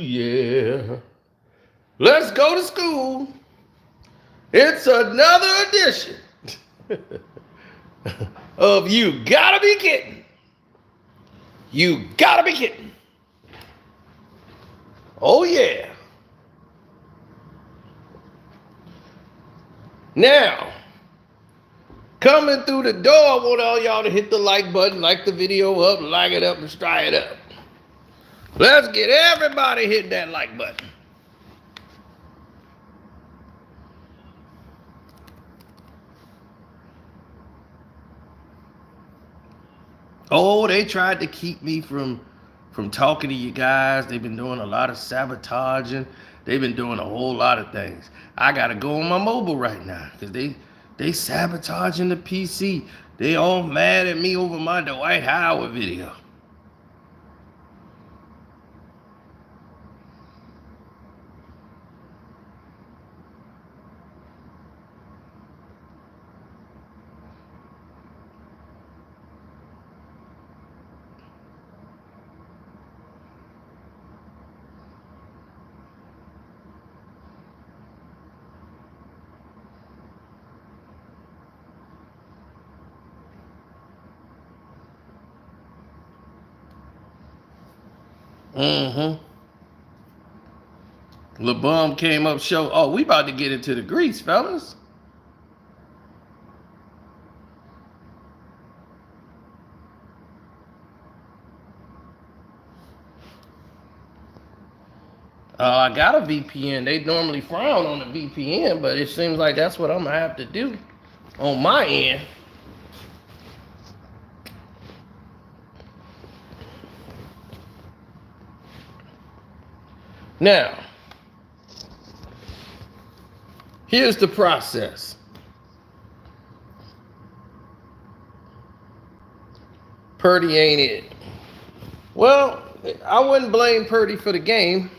Yeah. Let's go to school. It's another edition of You Gotta Be Kidding. You Gotta Be Kidding. Oh, yeah. Now, coming through the door, I want all y'all to hit the like button, like the video up, like it up, and strike it up. Let's get everybody hit that like button. Oh, they tried to keep me from talking to you guys. They've been doing a lot of sabotaging. They've been doing a whole lot of things. I gotta go on my mobile right now because they sabotaging the PC. They all mad at me over my Dwight Howard video. Mm-hmm. LeBum came up show. Oh, we about to get into the grease, fellas. I got a VPN. They normally frown on the VPN, but it seems like that's what I'm gonna have to do on my end. Now, here's the process. Purdy ain't it. Well, I wouldn't blame Purdy for the game.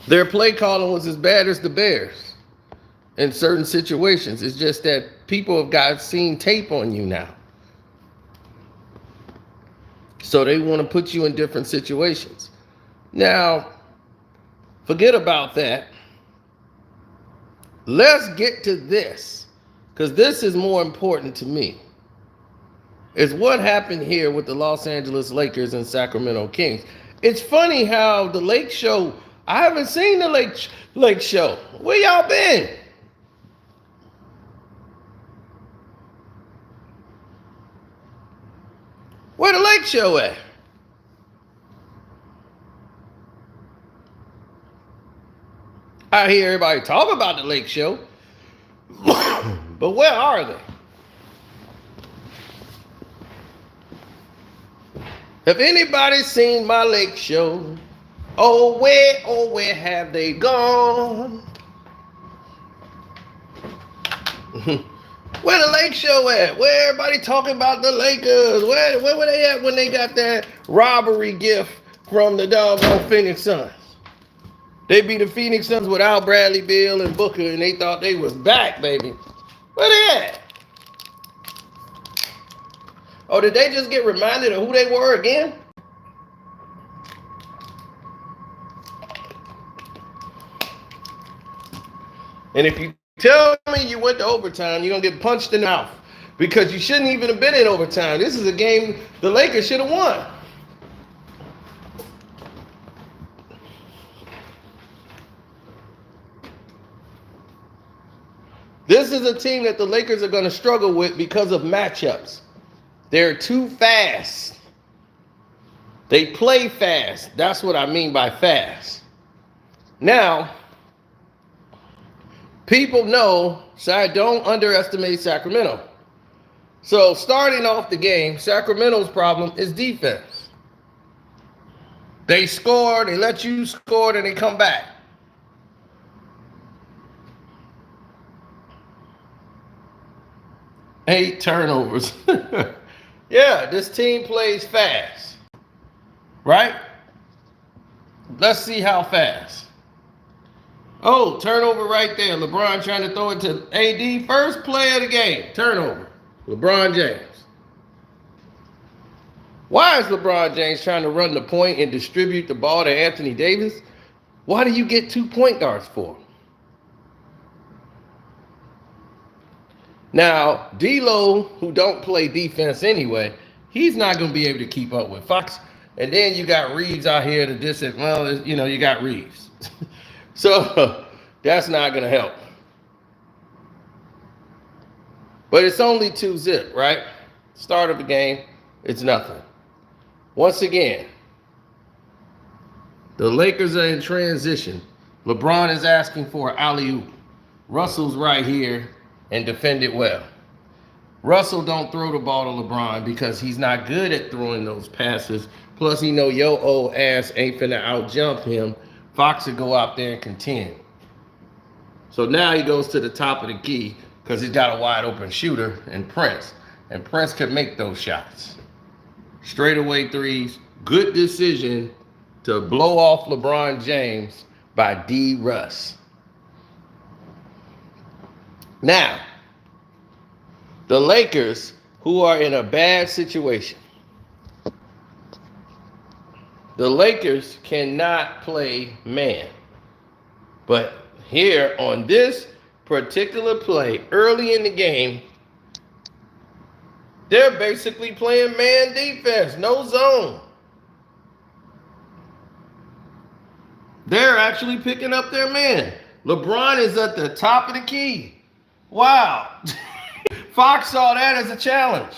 Their play calling was as bad as the Bears in certain situations. It's just that people have seen tape on you now. So they want to put you in different situations. Now, forget about that. Let's get to this, because this is more important to me. Is what happened here with the Los Angeles Lakers and Sacramento Kings. It's funny how the Lake Show, I haven't seen the Lake Show. Where y'all been? Where the Lake Show at? I hear everybody talk about the Lake Show, but where are they? Have anybody seen my Lake Show? Oh, where have they gone? Where the Lake Show at? Where everybody talking about the Lakers? Where were they at when they got that robbery gift from the doggone Phoenix Suns? They beat the Phoenix Suns without Bradley Beal and Booker, and they thought they was back, baby. Where they at? Oh, did they just get reminded of who they were again? And if you tell me you went to overtime, you're going to get punched in the mouth because you shouldn't even have been in overtime. This is a game the Lakers should have won. This is a team that the Lakers are going to struggle with because of matchups. They're too fast. They play fast. That's what I mean by fast. Now, people know, so don't underestimate Sacramento. So starting off the game, Sacramento's problem is defense. They score, they let you score, then they come back. Eight turnovers. Yeah, this team plays fast. Right? Let's see how fast. Oh, turnover right there. LeBron trying to throw it to AD. First play of the game. Turnover. LeBron James. Why is LeBron James trying to run the point and distribute the ball to Anthony Davis? Why do you get 2 point guards for? Now, D'Lo, who don't play defense anyway, he's not going to be able to keep up with Fox. And then you got Reeves out here to distance. Well, you got Reeves. So that's not going to help. But it's only 2-0, right? Start of the game, it's nothing. Once again, the Lakers are in transition. LeBron is asking for an alley-oop. Russell's right here and defended well. Russell don't throw the ball to LeBron because he's not good at throwing those passes. Plus, he know your old ass ain't finna out-jump him. Fox would go out there and contend. So now he goes to the top of the key because he's got a wide-open shooter and Prince. And Prince could make those shots. Straightaway threes. Good decision to blow off LeBron James by D. Russ. Now, the Lakers, who are in a bad situation. The Lakers cannot play man. But here on this particular play, early in the game, they're basically playing man defense, no zone. They're actually picking up their man. LeBron is at the top of the key. Wow. Fox saw that as a challenge.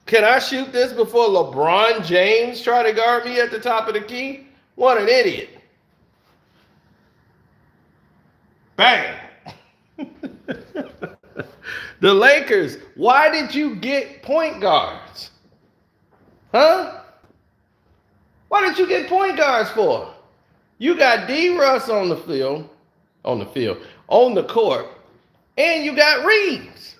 Can I shoot this before LeBron James try to guard me at the top of the key? What an idiot. Bang. The Lakers, why did you get point guards? Huh? Why did you get point guards for? You got D. Russ on the court, and you got Reeves.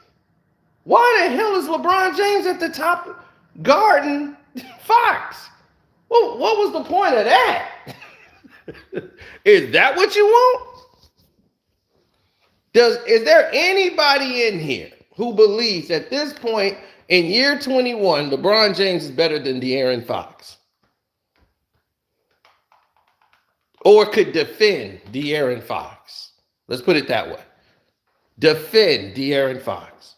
Why the hell is LeBron James at the top guarding Fox? Well, what was the point of that? Is that what you want? Is there anybody in here who believes at this point in year 21, LeBron James is better than De'Aaron Fox? Or could defend De'Aaron Fox? Let's put it that way. Defend De'Aaron Fox.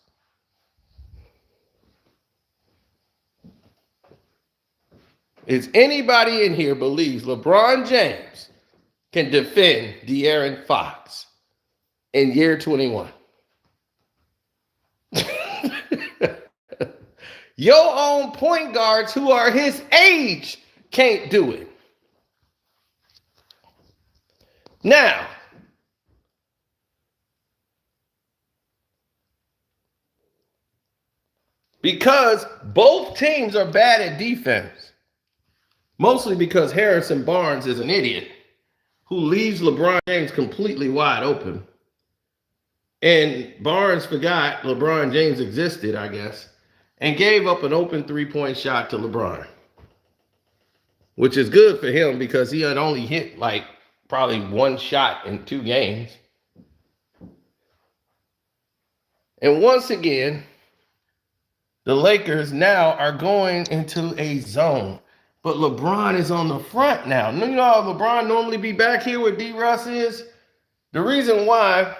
Is anybody in here believes LeBron James can defend De'Aaron Fox in year 21? Your own point guards who are his age can't do it. Now, because both teams are bad at defense, mostly because Harrison Barnes is an idiot who leaves LeBron James completely wide open. And Barnes forgot LeBron James existed, I guess, and gave up an open three-point shot to LeBron, which is good for him because he had only hit like probably one shot in 2 games. And once again, the Lakers now are going into a zone. But LeBron is on the front now. You know how LeBron normally be back here where D. Russ is? The reason why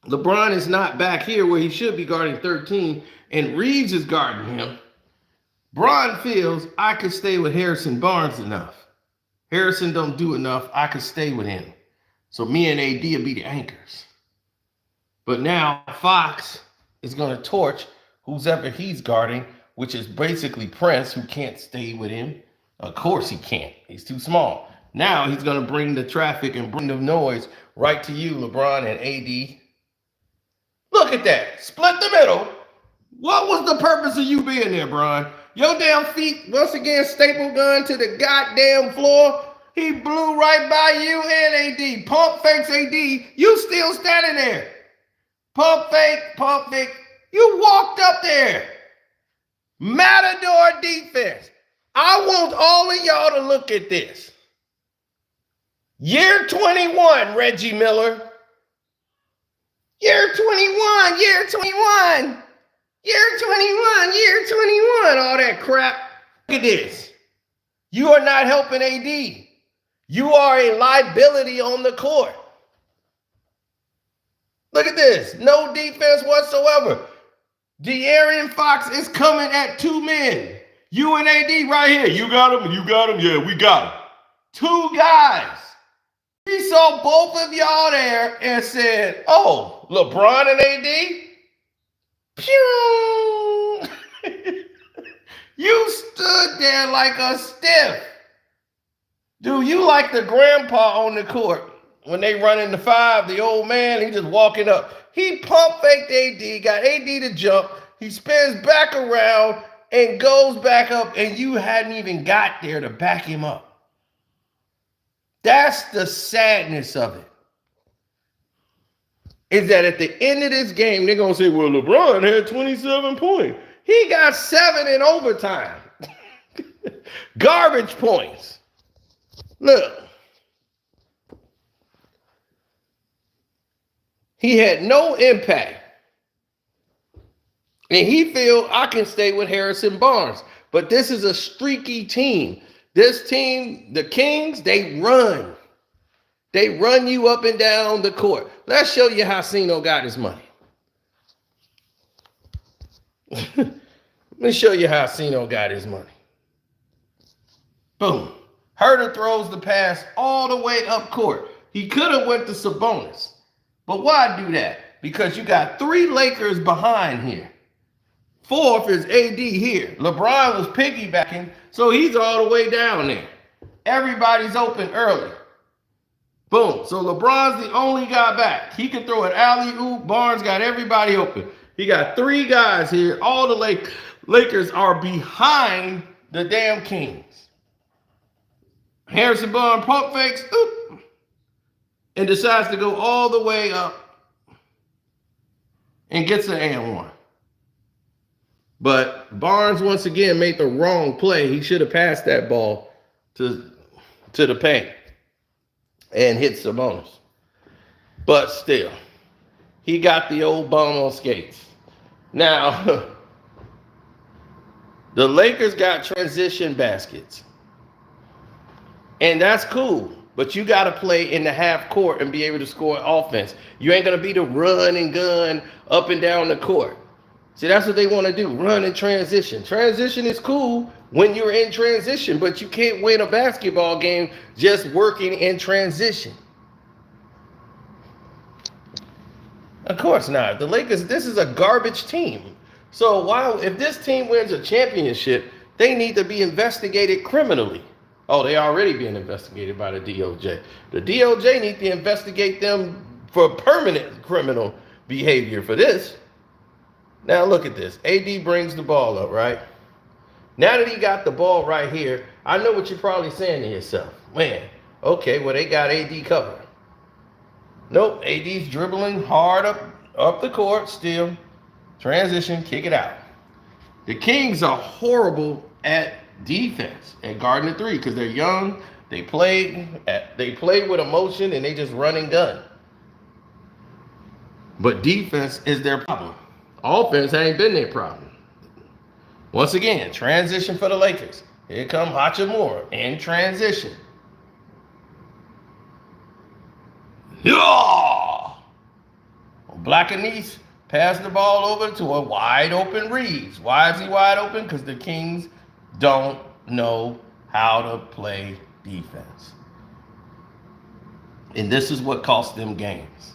LeBron is not back here where he should be guarding 13 and Reeves is guarding him, Bron feels I could stay with Harrison Barnes enough. Harrison don't do enough. I could stay with him. So me and AD will be the anchors. But now Fox is going to torch whoever he's guarding, which is basically Prince, who can't stay with him. Of course he can't. He's too small. Now he's going to bring the traffic and bring the noise right to you, LeBron and AD. Look at that. Split the middle. What was the purpose of you being there, Bron? Your damn feet, once again, staple gun to the goddamn floor. He blew right by you and AD. Pump fakes AD. You still standing there. Pump fake, pump fake. You walked up there. Matador defense. I want all of y'all to look at this. Year 21, Reggie Miller. Year 21, year 21. Year 21, year 21. All that crap. Look at this. You are not helping AD. You are a liability on the court. Look at this. No defense whatsoever. De'Aaron Fox is coming at 2 men. You and AD right here. You got him. You got him. Yeah, we got him. 2 guys. He saw both of y'all there and said, oh, LeBron and AD? Pew! You stood there like a stiff. Dude, you like the grandpa on the court. When they run in the 5, the old man, he just walking up. He pump faked AD, got AD to jump. He spins back around and goes back up, and you hadn't even got there to back him up. That's the sadness of it. Is that at the end of this game, they're going to say, well, LeBron had 27 points. He got 7 in overtime. Garbage points. Look. He had no impact. And he feel I can stay with Harrison Barnes. But this is a streaky team. This team, the Kings, they run. They run you up and down the court. Let's show you how Karceno got his money. Let me show you how Karceno got his money. Boom. Herter throws the pass all the way up court. He could have went to Sabonis. But why do that? Because you got 3 Lakers behind here. 4th is AD here. LeBron was piggybacking, so he's all the way down there. Everybody's open early. Boom. So LeBron's the only guy back. He can throw an alley-oop. Barnes got everybody open. He got 3 guys here. All the Lakers are behind the damn Kings. Harrison Barnes pump fakes. Oop. And decides to go all the way up and gets an and 1. But Barnes once again made the wrong play. He should have passed that ball to the paint and hit Sabonis. But still, he got the old bum on skates. Now, the Lakers got transition baskets. And that's cool. But you got to play in the half court and be able to score offense. You ain't going to be the run and gun up and down the court. See, that's what they want to do, run and transition. Transition is cool when you're in transition, but you can't win a basketball game just working in transition. Of course not. The Lakers, this is a garbage team. So if this team wins a championship, they need to be investigated criminally. Oh, they already being investigated by the DOJ. The DOJ need to investigate them for permanent criminal behavior for this. Now look at this. AD brings the ball up, right? Now that he got the ball right here, I know what you're probably saying to yourself. Man, okay, well, they got AD covered. Nope, AD's dribbling hard up the court still. Transition, kick it out. The Kings are horrible at defense and guarding the 3 because they're young. They play with emotion and they just run and gun. But defense is their problem. Offense ain't been their problem. Once again, transition for the Lakers. Here come Hachimura in transition. Yeah! Black Anise passed the ball over to a wide open Reeves. Why is he wide open? Because the Kings don't know how to play defense. And this is what cost them games.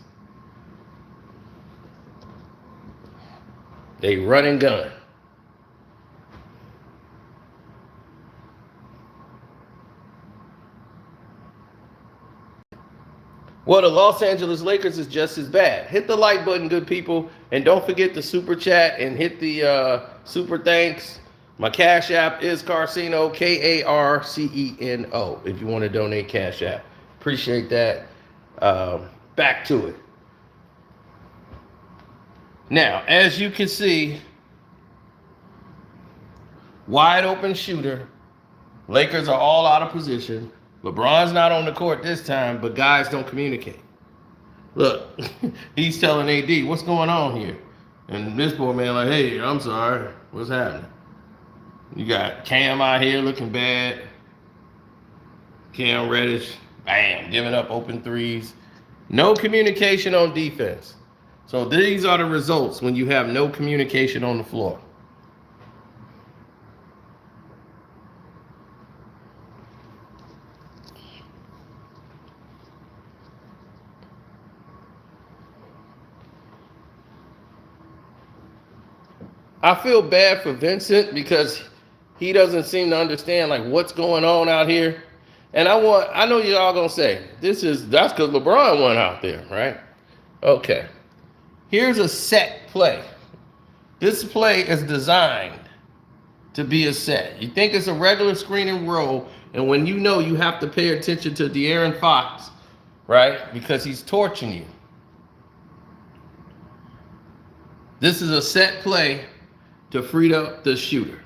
They run and gun. Well, the Los Angeles Lakers is just as bad. Hit the like button, good people. And don't forget the super chat and hit the super thanks. My Cash App is Karceno, Karceno, if you want to donate Cash App. Appreciate that. Back to it. Now, as you can see, wide open shooter. Lakers are all out of position. LeBron's not on the court this time, but guys don't communicate. Look, he's telling AD, what's going on here? And this poor man like, hey, I'm sorry. What's happening? You got Cam out here looking bad. Cam Reddish, bam, giving up open threes. No communication on defense. So these are the results when you have no communication on the floor. I feel bad for Vincent because he doesn't seem to understand like what's going on out here. And I know y'all gonna say that's because LeBron went out there, right? Okay. Here's a set play. This play is designed to be a set. You think it's a regular screen and roll, and when you know you have to pay attention to De'Aaron Fox, right? Because he's torching you. This is a set play to free up the shooter.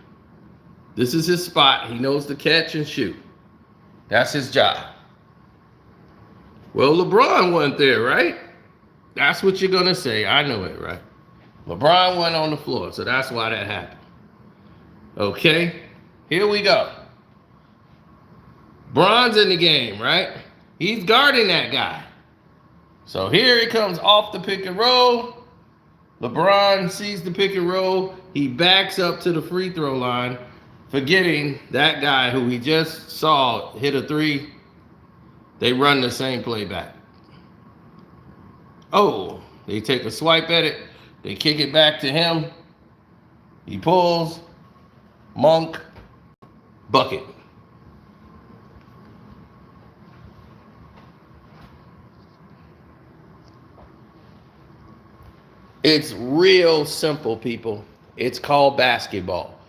This is his spot. He knows to catch and shoot. That's his job. Well, LeBron went there, right? That's what you're going to say. I know it, right? LeBron went on the floor, so that's why that happened. Okay, here we go. Bron's in the game, right? He's guarding that guy. So here he comes off the pick and roll. LeBron sees the pick and roll. He backs up to the free throw line, forgetting that guy who he just saw hit a three. They run the same play back. Oh, they take a swipe at it. They kick it back to him. He pulls. Monk. Bucket. It's real simple, people. It's called basketball.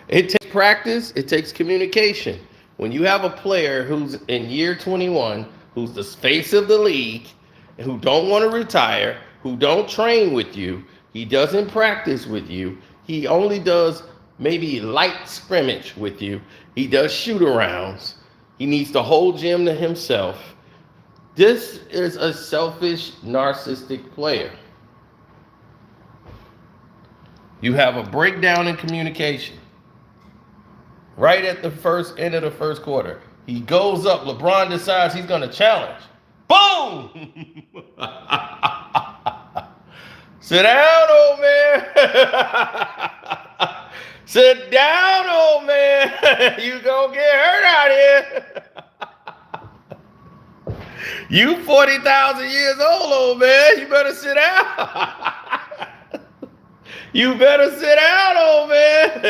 It takes practice. It takes communication. When you have a player who's in year 21, who's the face of the league, who don't want to retire, who don't train with you, he doesn't practice with you, he only does maybe light scrimmage with you, he does shoot-arounds, he needs the whole gym to himself. This is a selfish, narcissistic player. You have a breakdown in communication. Right at the end of the first quarter. He goes up. LeBron decides he's going to challenge. Boom! Sit down, old man. Sit down, old man. You going to get hurt out here. You 40,000 years old, old man. You better sit down. You better sit down, old man.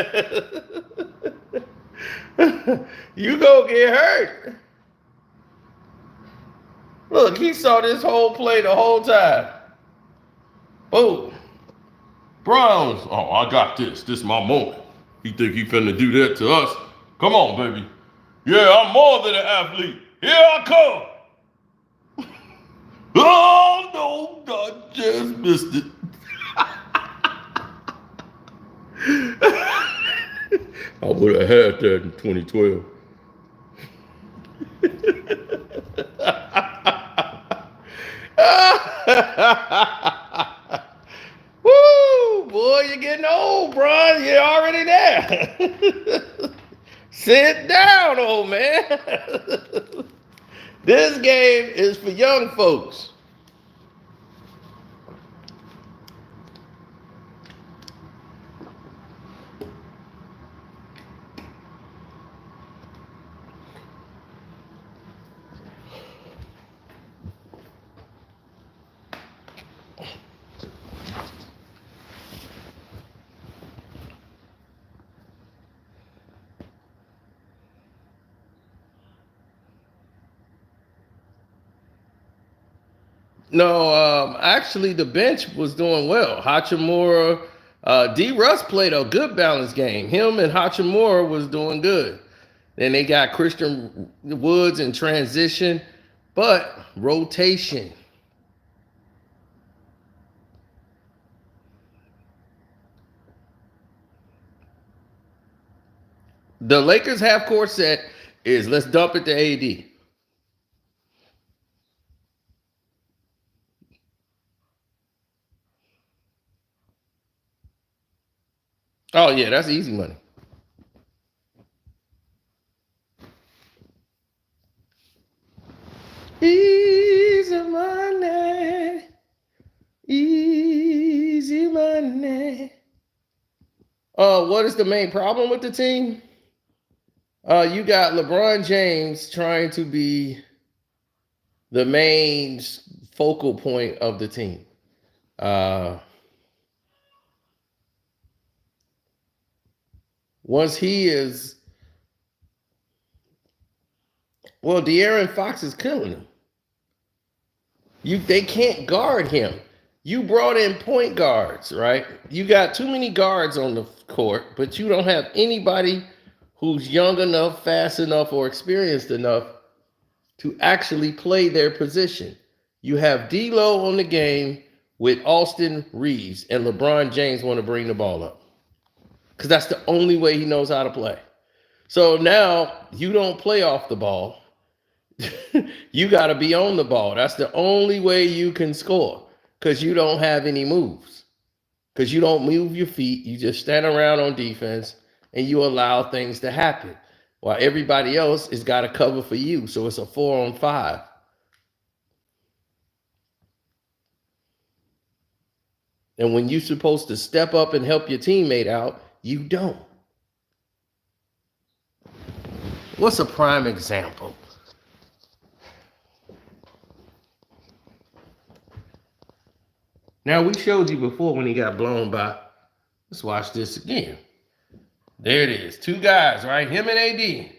You gonna get hurt. Look, he saw this whole play the whole time. Boom. Browns. Oh, I got this. This is my moment. He think he finna do that to us. Come on, baby. Yeah, I'm more than an athlete. Here I come. Oh, no, I just missed it. I would have had that in 2012. Woo, boy, you're getting old, bro. You're already there. Sit down, old man. This game is for young folks. No, actually, the bench was doing well. Hachimura, D. Russ played a good balanced game. Him and Hachimura was doing good. Then they got Christian Woods in transition, but rotation. The Lakers half court set is let's dump it to AD. Oh, yeah, that's easy money. Easy money, easy money. What is the main problem with the team? You got LeBron James trying to be the main focal point of the team. Uh, once he is, well, De'Aaron Fox is killing him. They can't guard him. You brought in point guards, right? You got too many guards on the court, but you don't have anybody who's young enough, fast enough, or experienced enough to actually play their position. You have D'Lo on the game with Austin Reeves, and LeBron James want to bring the ball up because that's the only way he knows how to play. So now you don't play off the ball. You got to be on the ball. That's the only way you can score because you don't have any moves. Because you don't move your feet. You just stand around on defense and you allow things to happen while everybody else has got to cover for you. So it's a 4-on-5. And when you're supposed to step up and help your teammate out, you don't. What's a prime example? Now, we showed you before when he got blown by. Let's watch this again. There it is. Two guys, right? Him and AD.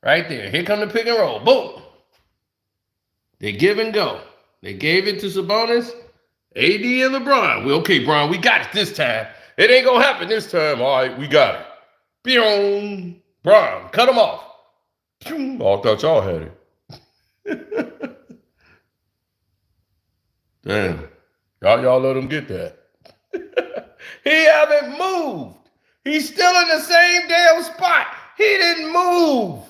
Right there. Here come the pick and roll. Boom. They give and go. They gave it to Sabonis, AD, and LeBron. Well, okay, Bron, we got it this time. It ain't going to happen this time. All right, we got it. Boom. Bron, cut him off. Oh, I thought y'all had it. Damn. Y'all let him get that. He haven't moved. He's still in the same damn spot. He didn't move.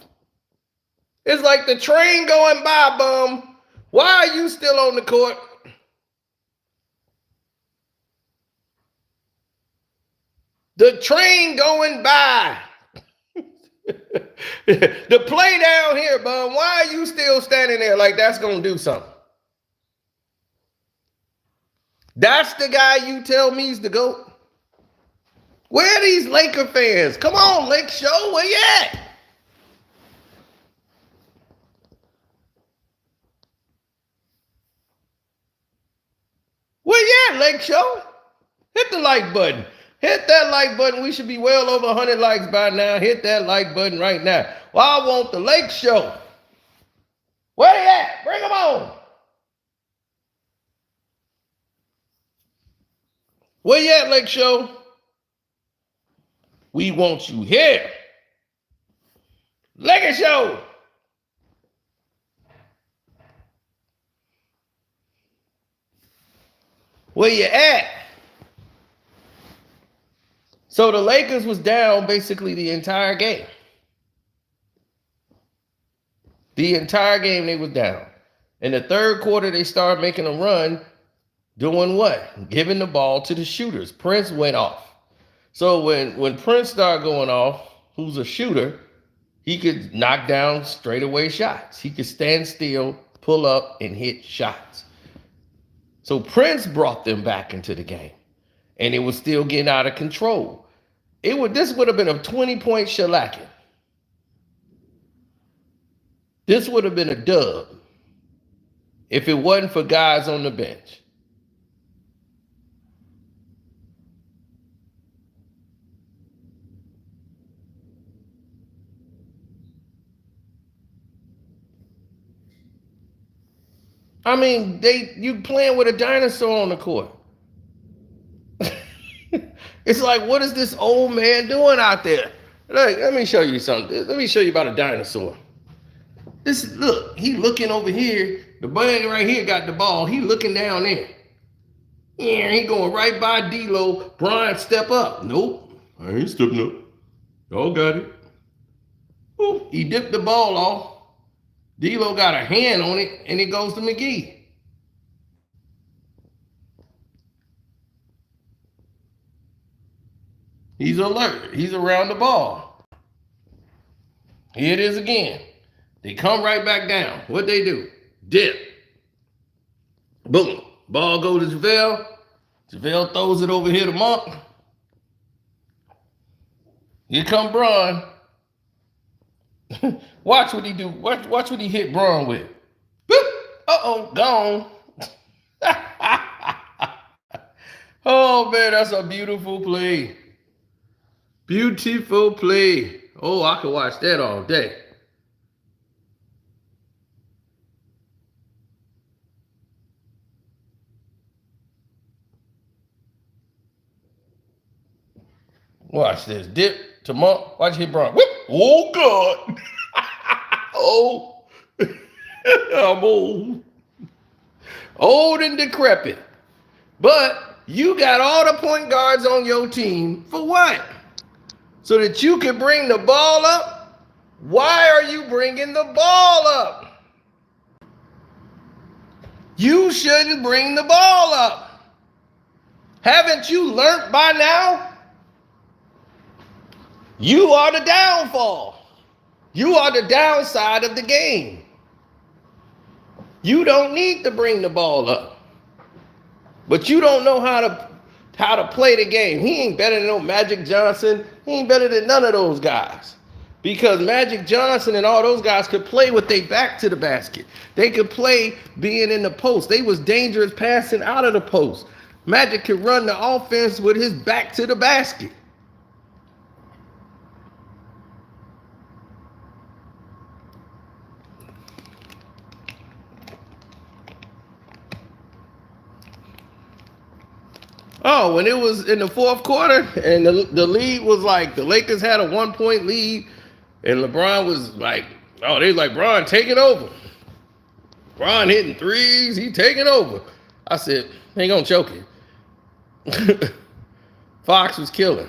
It's like the train going by, bum. Why are you still on the court? The train going by. The play down here, bum. Why are you still standing there like that's going to do something? That's the guy you tell me's the GOAT? Where are these Laker fans? Come on, Lake Show. Where you at? Where you at, Lake Show? Hit the like button. Hit that like button. We should be well over 100 likes by now. Hit that like button right now. Well, I want the Lake Show. Where they at? Bring them on. Where you at, Lake Show? We want you here. Lake Show. Where you at? So the Lakers was down basically the entire game. The entire game they was down. In the third quarter, they started making a run. Doing what? Giving the ball to the shooters. Prince went off. So when Prince started going off, who's a shooter, he could knock down straightaway shots. He could stand still, pull up, and hit shots. So Prince brought them back into the game. And it was still getting out of control. This would have been a 20-point shellacking. This would have been a dub if it wasn't for guys on the bench. I mean, you playing with a dinosaur on the court. It's like, what is this old man doing out there? Let me show you something. Let me show you about a dinosaur. Look, he looking over here. The buddy right here got the ball. He looking down there. Yeah, he going right by D'Lo. Brian, step up. Nope, I ain't stepping up. Y'all got it. Ooh, he dipped the ball off. D'Lo got a hand on it, and it goes to McGee. He's alert. He's around the ball. Here it is again. They come right back down. What they do? Dip. Boom. Ball goes to JaVale. JaVale throws it over here to Monk. Here come Bron. Watch what he do. Watch what he hit Bron with. Boop. Uh-oh, gone. Oh, man, that's a beautiful play. Beautiful play. Oh, I could watch that all day. Watch this. Dip to Monk. Watch hit Bron. Whip. Oh, God. Oh. I'm old. Old and decrepit. But you got all the point guards on your team for what? So that you can bring the ball up? Why are you bringing the ball up? You shouldn't bring the ball up. Haven't you learned by now? You are the downfall. You are the downside of the game. You don't need to bring the ball up. But you don't know how to play the game. He ain't better than no Magic Johnson. He ain't better than none of those guys. Because Magic Johnson and all those guys could play with their back to the basket. They could play being in the post. They was dangerous passing out of the post. Magic could run the offense with his back to the basket. Oh, when it was in the fourth quarter and the lead was like, the Lakers had a 1-point lead and LeBron was like, oh, they was like, Bron taking over. Bron hitting threes, he taking over. I said, he ain't gonna choke it. Fox was killing.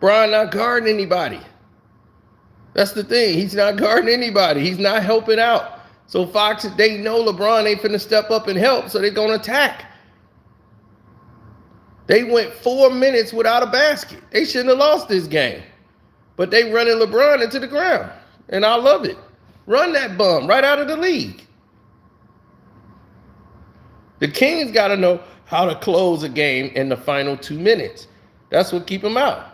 Bron not guarding anybody. That's the thing. He's not guarding anybody. He's not helping out. So Fox, they know LeBron ain't finna step up and help, so they're gonna attack. They went 4 minutes without a basket. They shouldn't have lost this game. But they running LeBron into the ground. And I love it. Run that bum right out of the league. The Kings got to know how to close a game in the final 2 minutes. That's what keep them out.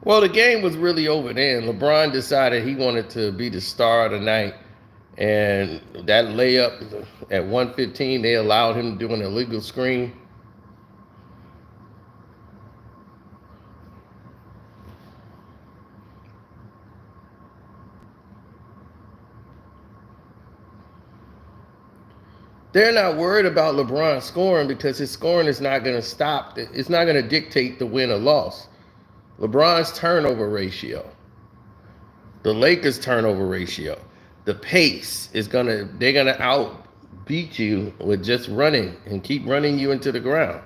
Well, the game was really over then. LeBron decided he wanted to be the star of the night. And that layup at 1:15, they allowed him to do an illegal screen. They're not worried about LeBron scoring because his scoring is not going to stop. It's not going to dictate the win or loss. LeBron's turnover ratio, the Lakers' turnover ratio, the pace is they're gonna outbeat you with just running and keep running you into the ground.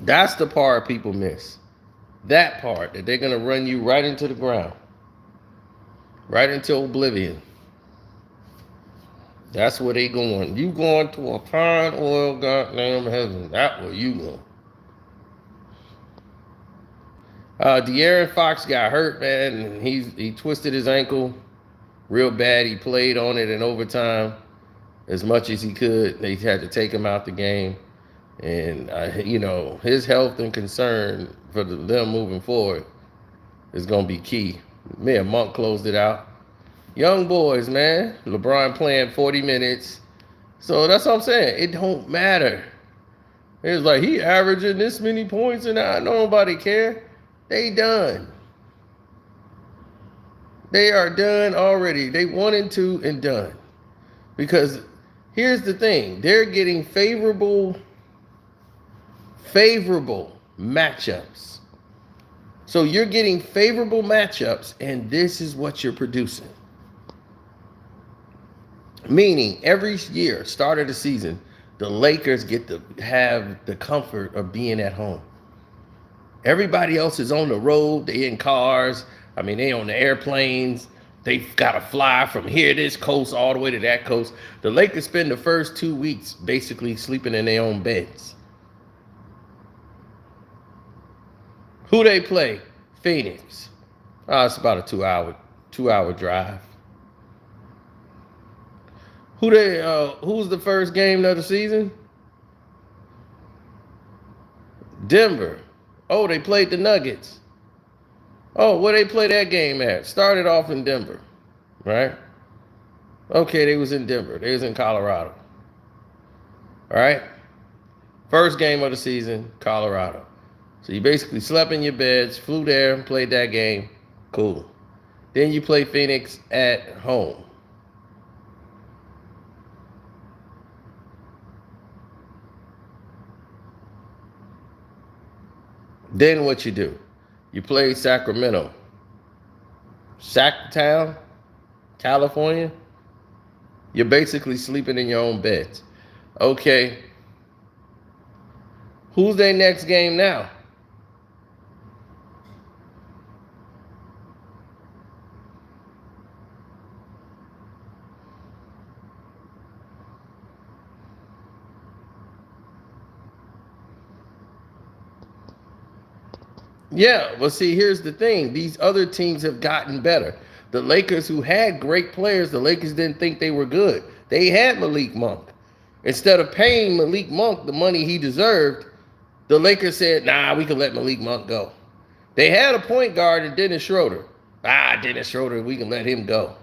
That's the part people miss. That part, that they're gonna run you right into the ground, right into oblivion. That's where they going. You going to a pine oil goddamn heaven. That's where you going. De'Aaron Fox got hurt, man, and he twisted his ankle real bad. He played on it in overtime as much as he could. They had to take him out the game. And, his health and concern for them moving forward is going to be key. Man, Monk closed it out. Young boys, man. LeBron playing 40 minutes. So that's what I'm saying. It don't matter. It's like he averaging this many points and nobody care. They done. They are done already. They 1 and 2 and done. Because Here's the thing. They're getting favorable matchups. So you're getting favorable matchups, and this is what you're producing. Meaning, every year, start of the season, the Lakers get to have the comfort of being at home. Everybody else is on the road. They in cars. I mean, they on the airplanes. They've got to fly from here, this coast, all the way to that coast. The Lakers spend the first 2 weeks basically sleeping in their own beds. Who they play? Phoenix. Oh, it's about a 2 hour drive. Who's the first game of the season? Denver. Oh, they played the Nuggets. Oh, where they play that game at? Started off in Denver, right? Okay, they was in Denver. They was in Colorado. All right? First game of the season, Colorado. So you basically slept in your beds, flew there, played that game. Cool. Then you play Phoenix at home. Then what you do? You play Sacramento. Sacktown, California. You're basically sleeping in your own beds. Okay. Who's their next game now? Yeah, well, see, here's the thing. These other teams have gotten better. The Lakers, who had great players, the Lakers didn't think they were good. They had Malik Monk. Instead of paying Malik Monk the money he deserved, the Lakers said, nah, we can let Malik Monk go. They had a point guard in Dennis Schroeder. Dennis Schroeder, we can let him go.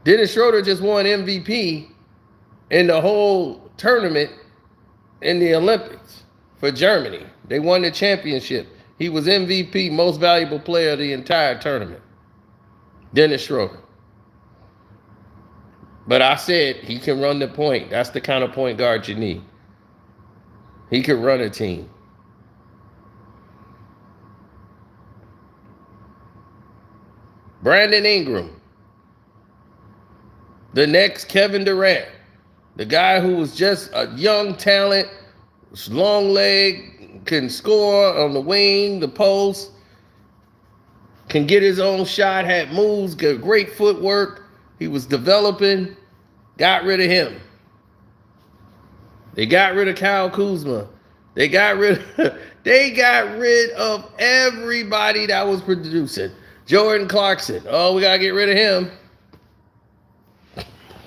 Dennis Schroeder just won MVP in the whole tournament in the Olympics for Germany. They won the championship. He was MVP, most valuable player of the entire tournament. Dennis Schroeder. But I said he can run the point. That's the kind of point guard you need. He can run a team. Brandon Ingram. The next Kevin Durant. The guy who was just a young talent, long leg, can score on the wing, the post, can get his own shot, had moves, got great footwork. He was developing. Got rid of him. They got rid of Kyle Kuzma. They got rid of everybody that was producing. Jordan Clarkson. Oh, we gotta get rid of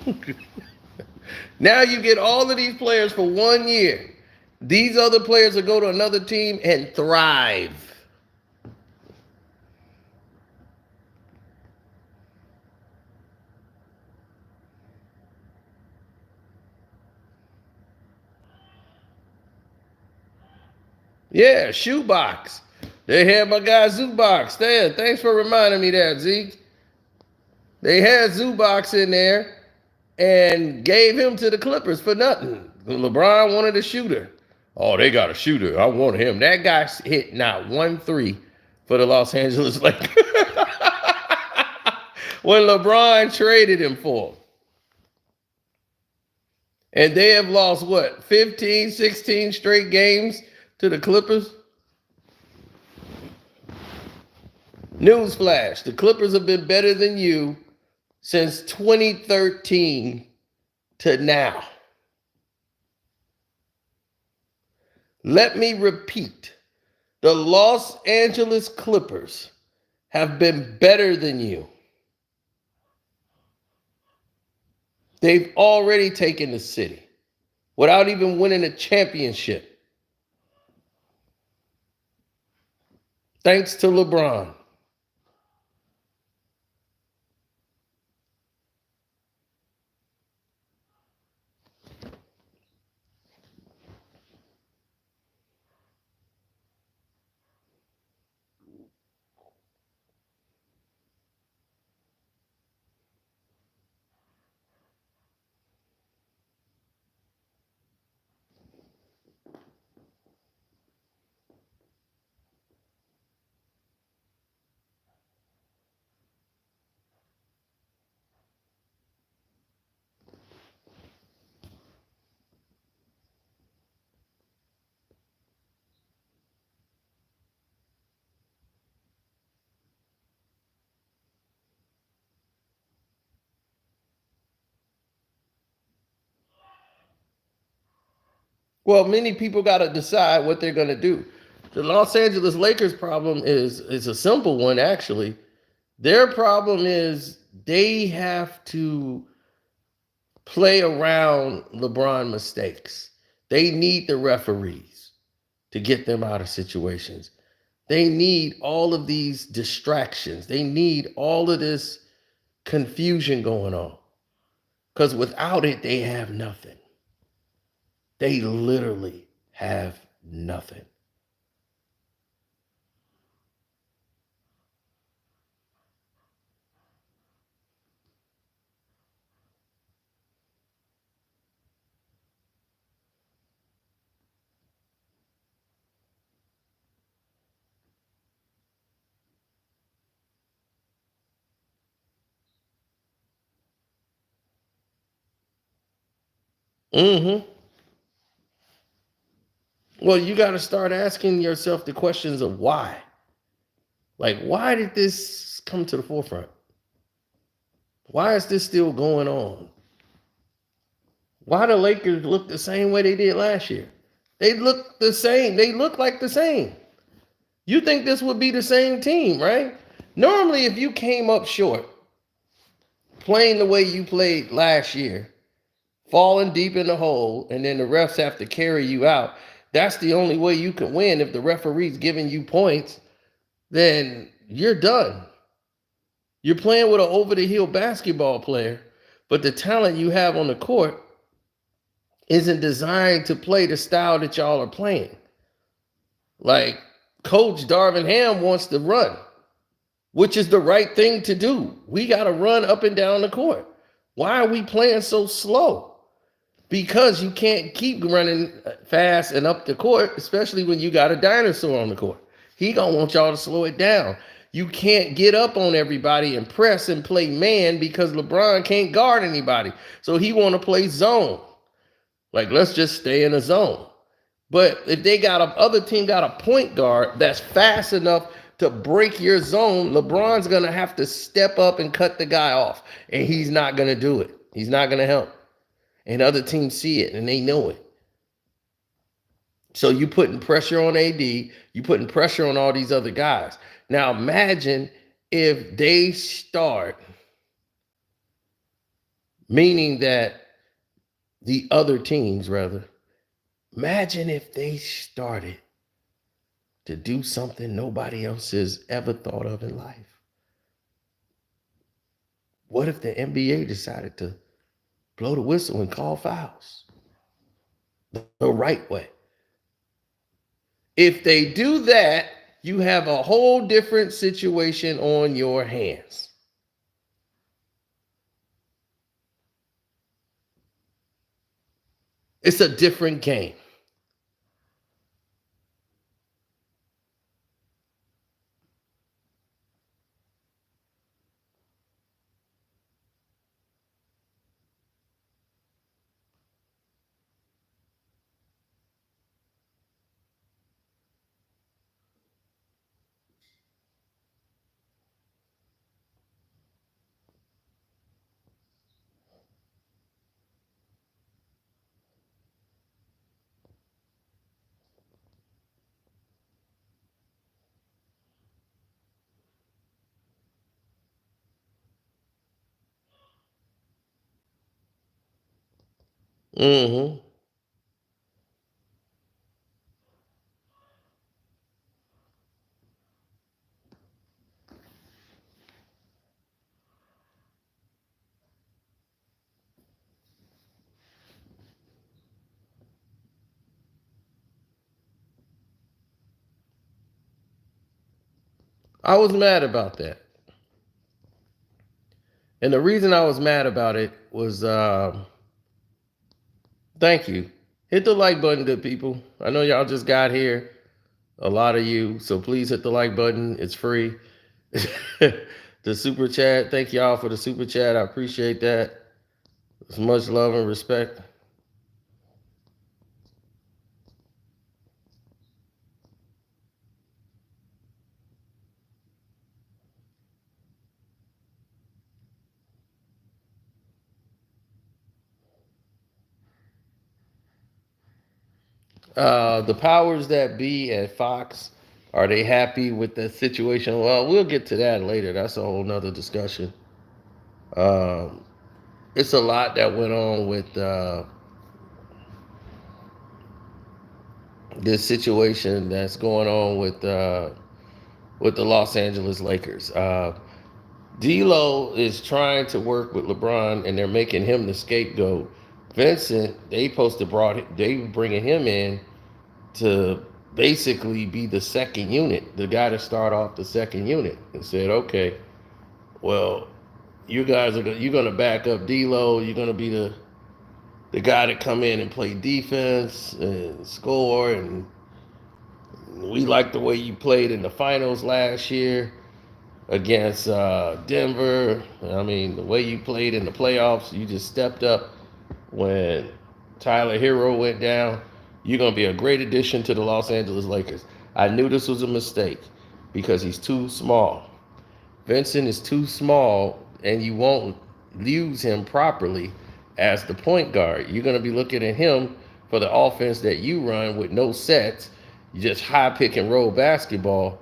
him. Now you get all of these players for 1 year. These other players will go to another team and thrive. Yeah, shoebox. They had my guy Zubox there. Thanks for reminding me that, Zeke. They had Zubox in there and gave him to the Clippers for nothing. LeBron wanted a shooter. Oh, they got a shooter. I want him. That guy hit not 1 3 for the Los Angeles Lakers. When LeBron traded him for him. And they have lost, what, 15, 16 straight games to the Clippers? Newsflash, the Clippers have been better than you since 2013 to now. Let me repeat. The Los Angeles Clippers have been better than you. They've already taken the city without even winning a championship. Thanks to LeBron. Well, many people got to decide what they're going to do. The Los Angeles Lakers problem is a simple one, actually. Their problem is they have to play around LeBron mistakes. They need the referees to get them out of situations. They need all of these distractions. They need all of this confusion going on. Because without it, they have nothing. They literally have nothing. Mm-hmm. Well, you got to start asking yourself the questions of why. Like, why did this come to the forefront? Why is this still going on? Why the Lakers look the same way they did last year? They look the same. They look like the same. You think this would be the same team, right? Normally, if you came up short, playing the way you played last year, falling deep in the hole, and then the refs have to carry you out, that's the only way you can win. If the referee's giving you points, then you're done. You're playing with an over the hill basketball player, but the talent you have on the court isn't designed to play the style that y'all are playing. Like Coach Darvin Ham wants to run, which is the right thing to do. We got to run up and down the court. Why are we playing so slow? Because you can't keep running fast and up the court, especially when you got a dinosaur on the court. He gonna want y'all to slow it down. You can't get up on everybody and press and play man because LeBron can't guard anybody. So he want to play zone. Like, let's just stay in a zone. But if they got a other team got a point guard that's fast enough to break your zone, LeBron's gonna have to step up and cut the guy off, and he's not gonna do it. He's not gonna help, and other teams see it and they know it. So you putting pressure on AD, you putting pressure on all these other guys. Now imagine if they start, meaning that the other teams rather, imagine if they started to do something nobody else has ever thought of in life. What if the NBA decided to blow the whistle and call fouls the right way? If they do that, you have a whole different situation on your hands. It's a different game. Mm-hmm. I was mad about that. And the reason I was mad about it was thank you. Hit the like button, good people. I know y'all just got here, a lot of you. So please hit the like button. It's free. The super chat. Thank y'all for the super chat. I appreciate that. It's much love and respect. The powers that be at Fox, are they happy with the situation? Well, we'll get to that later. That's a whole nother discussion. Um, it's a lot that went on with this situation that's going on with the Los Angeles Lakers. D'Lo is trying to work with LeBron, and they're making him the scapegoat. Vincent, they bringing him in to basically be the second unit, the guy to start off the second unit, and said, okay, well, you're gonna back up D'Lo. You're gonna be the guy to come in and play defense and score. And we like the way you played in the finals last year against Denver. I mean, the way you played in the playoffs, you just stepped up when Tyler Hero went down. You're going to be a great addition to the Los Angeles Lakers. I knew this was a mistake because he's too small. Vincent is too small, and you won't use him properly as the point guard. You're going to be looking at him for the offense that you run with no sets, just high pick and roll basketball.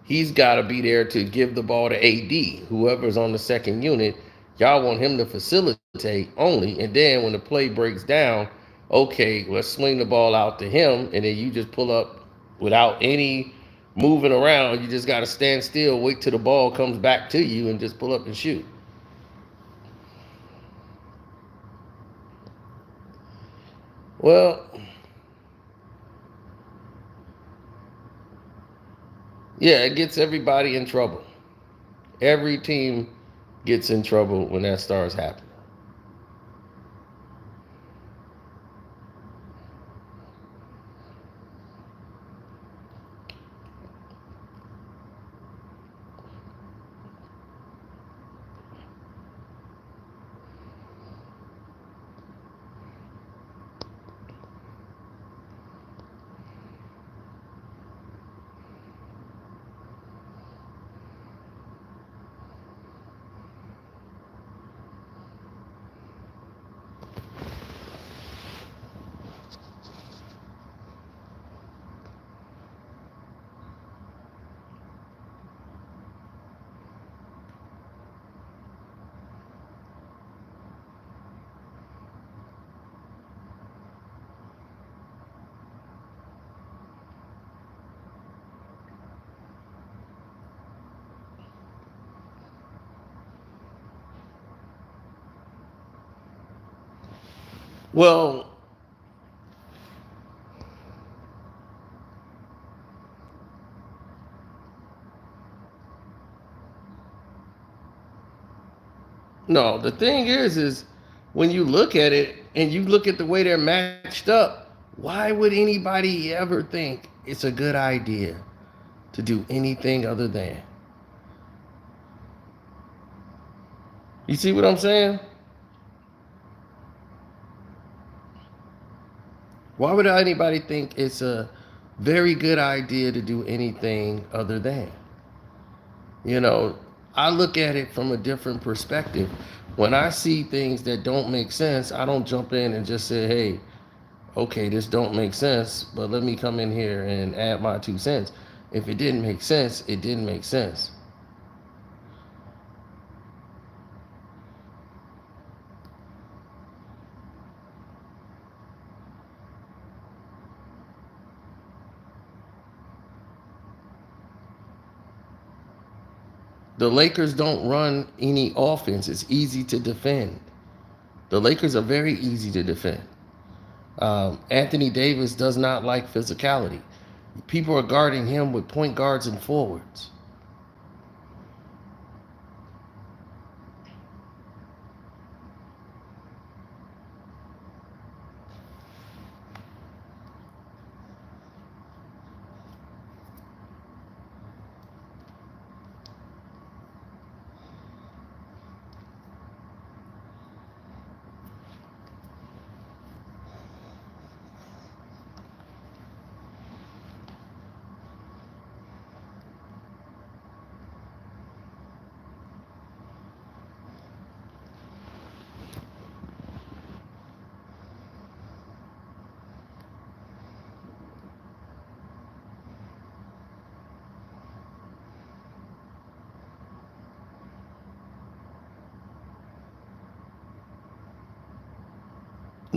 He's got to be there to give the ball to AD, whoever's on the second unit. Y'all want him to facilitate only, and then when the play breaks down, okay, let's swing the ball out to him, and then you just pull up without any moving around. You just got to stand still, wait till the ball comes back to you, and just pull up and shoot. Well, yeah, it gets everybody in trouble. Every team gets in trouble when that starts happening. Well, no, the thing is when you look at it and you look at the way they're matched up, why would anybody ever think it's a good idea to do anything other than? You see what I'm saying? Why would anybody think it's a very good idea to do anything other than? You know, I look at it from a different perspective. When I see things that don't make sense, I don't jump in and just say, hey, okay, this don't make sense, but let me come in here and add my 2 cents. If it didn't make sense, it didn't make sense. The Lakers don't run any offense. It's easy to defend. The Lakers are very easy to defend. Anthony Davis does not like physicality. People are guarding him with point guards and forwards.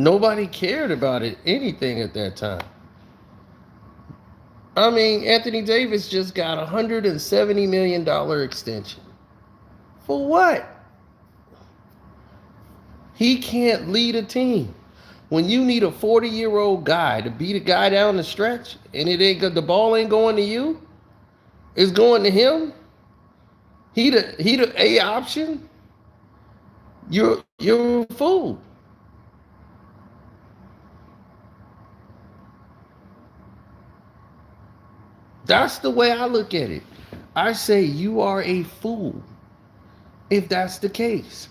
Nobody cared about it, anything at that time. I mean, Anthony Davis just got a $170 million extension. For what? He can't lead a team. When you need a 40-year-old guy to beat a guy down the stretch and it ain't the ball ain't going to you, it's going to him. He the A option. You're a fool. That's the way I look at it. I say you are a fool if that's the case.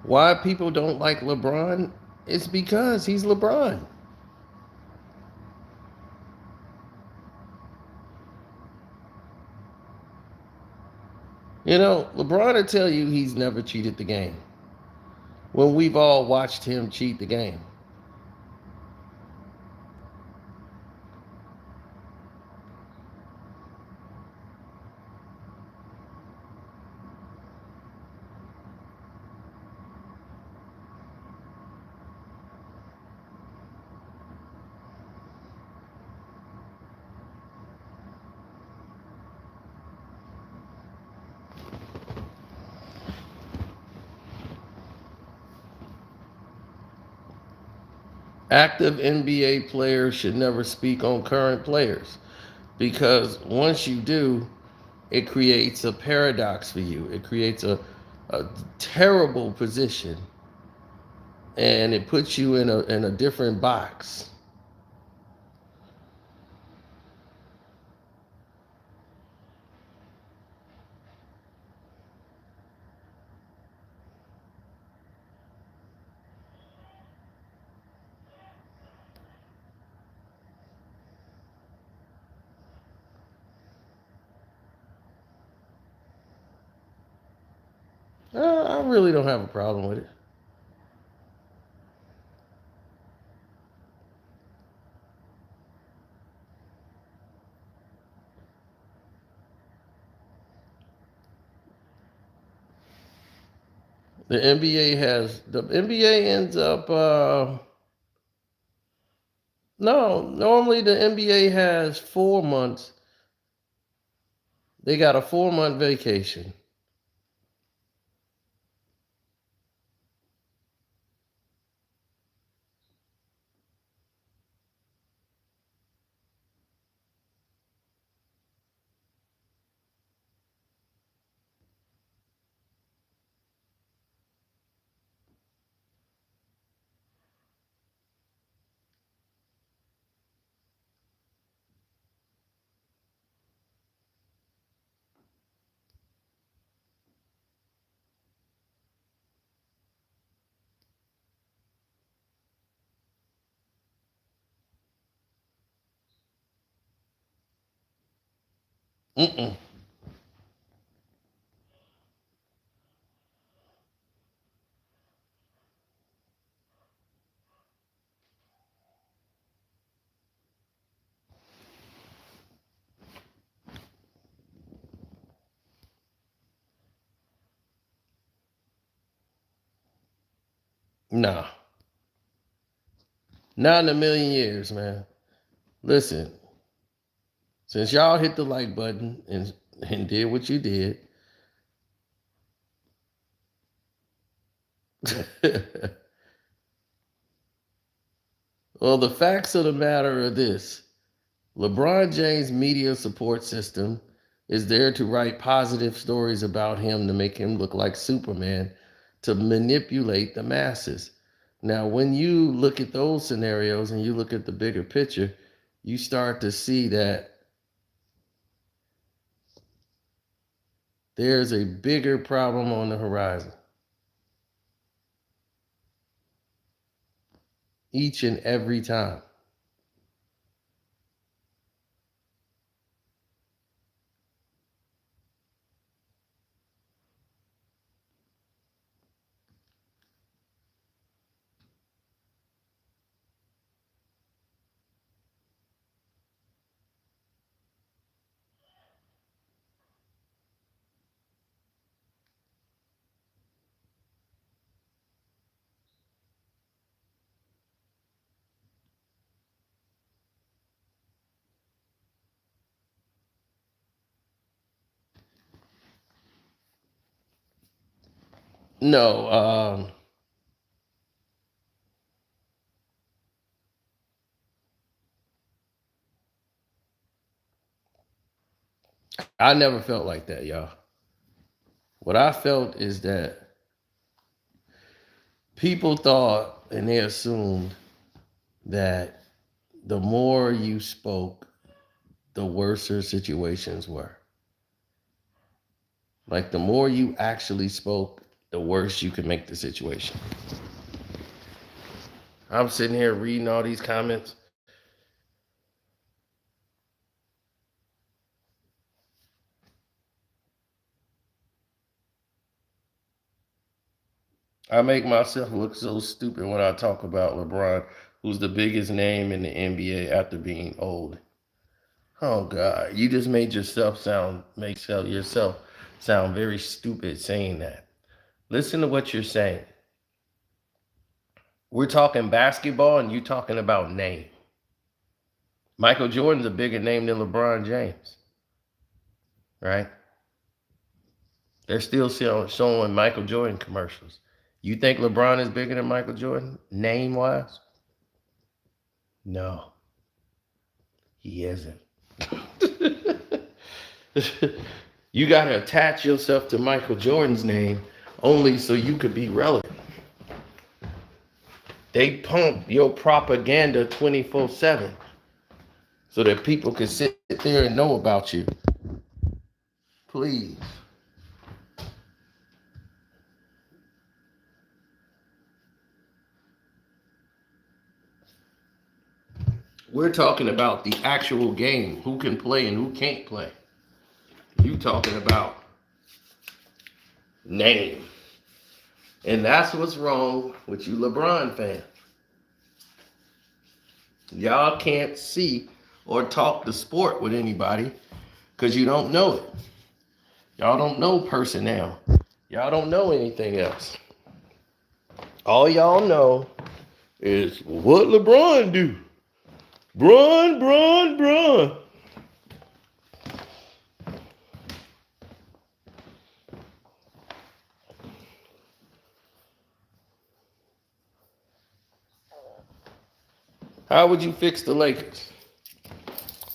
Why people don't like LeBron? It's because he's LeBron. You know, LeBron will tell you he's never cheated the game when we've all watched him cheat the game. Active NBA players should never speak on current players because once you do, it creates a paradox for you. It creates a terrible position and it puts you in a different box. I really don't have a problem with it. The NBA ends up no, normally the NBA has 4 months. They got a 4 month vacation. Mm-mm. Nah, not in a million years, man. Listen, since y'all hit the like button and did what you did, well, the facts of the matter are this: LeBron James' media support system is there to write positive stories about him to make him look like Superman, to manipulate the masses. Now, when you look at those scenarios and you look at the bigger picture, you start to see that there's a bigger problem on the horizon. Each and every time. No, I never felt like that, y'all. What I felt is that people thought and they assumed that the more you spoke, the worser situations were. Like the more you actually spoke, the worse you could make the situation. I'm sitting here reading all these comments. I make myself look so stupid when I talk about LeBron, who's the biggest name in the NBA after being old. Oh God, you just made yourself sound very stupid saying that. Listen to what you're saying. We're talking basketball and you talking about name. Michael Jordan's a bigger name than LeBron James, right? They're still showing Michael Jordan commercials. You think LeBron is bigger than Michael Jordan, name-wise? No, he isn't. You got to attach yourself to Michael Jordan's name only so you could be relevant. They pump your propaganda 24/7 so that people can sit there and know about you. Please. We're talking about the actual game, who can play and who can't play. You talking about name. And that's what's wrong with you LeBron fans. Y'all can't see or talk the sport with anybody because you don't know it. Y'all don't know personnel. Y'all don't know anything else. All y'all know is what LeBron do. Bron. How would you fix the Lakers?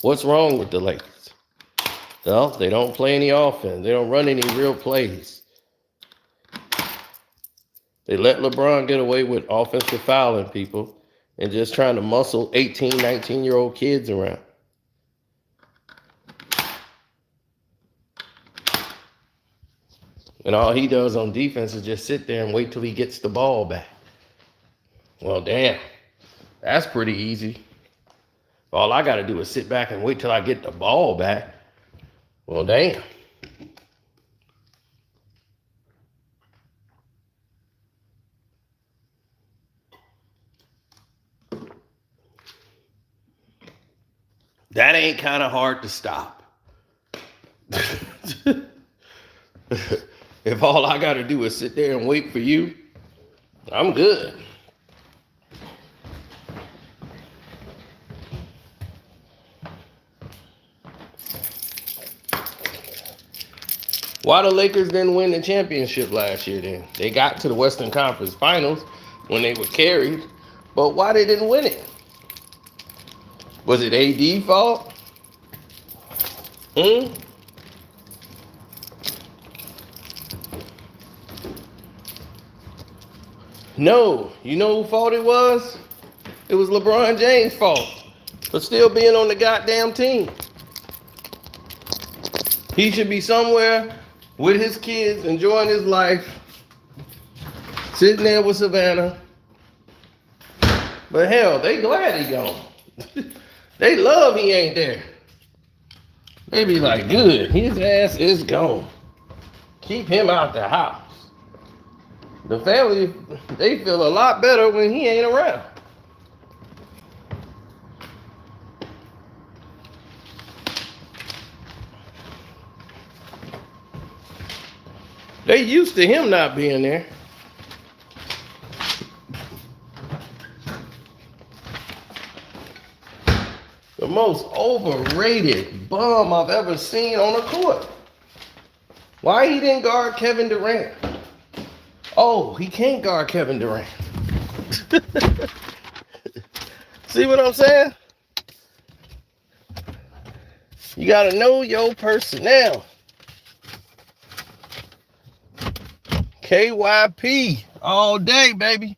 What's wrong with the Lakers? Well, they don't play any offense. They don't run any real plays. They let LeBron get away with offensive fouling people and just trying to muscle 18, 19-year-old kids around. And all he does on defense is just sit there and wait till he gets the ball back. Well, damn, that's pretty easy. All I got to do is sit back and wait till I get the ball back. Well, damn. That ain't kind of hard to stop. If all I got to do is sit there and wait for you, I'm good. Why the Lakers didn't win the championship last year then? They got to the Western Conference Finals when they were carried, but why they didn't win it? Was it AD fault? No. You know whose fault it was? It was LeBron James' fault. for still being on the goddamn team. He should be somewhere with his kids, enjoying his life, sitting there with Savannah. But hell, they glad he gone. They love he ain't there. They be like, good, his ass is gone. Keep him out the house. The family, they feel a lot better when he ain't around. They used to him not being there. The most overrated bum I've ever seen on a court. Why he didn't guard Kevin Durant? Oh, he can't guard Kevin Durant. See what I'm saying? You gotta know your personnel. KYP all day, baby.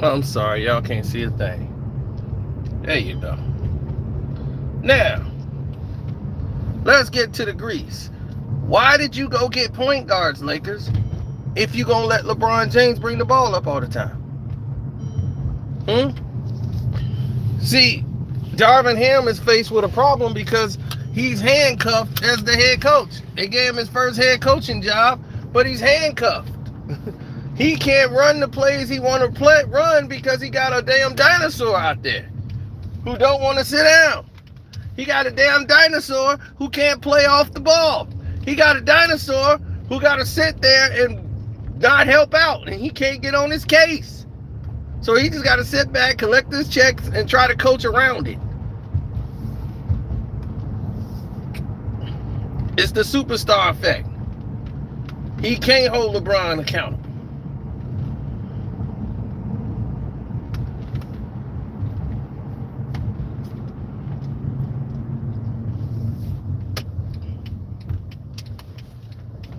I'm sorry, y'all can't see a thing. There you go. Now, let's get to the grease. Why did you go get point guards, Lakers, if you gonna let LeBron James bring the ball up all the time? See, Darvin Ham is faced with a problem because he's handcuffed as the head coach. They gave him his first head coaching job, but he's handcuffed. He can't run the plays he want to run because he got a damn dinosaur out there who don't want to sit down. He got a damn dinosaur who can't play off the ball. He got a dinosaur who got to sit there and not help out, and he can't get on his case. So he just got to sit back, collect his checks, and try to coach around it. It's the superstar effect. He can't hold LeBron accountable.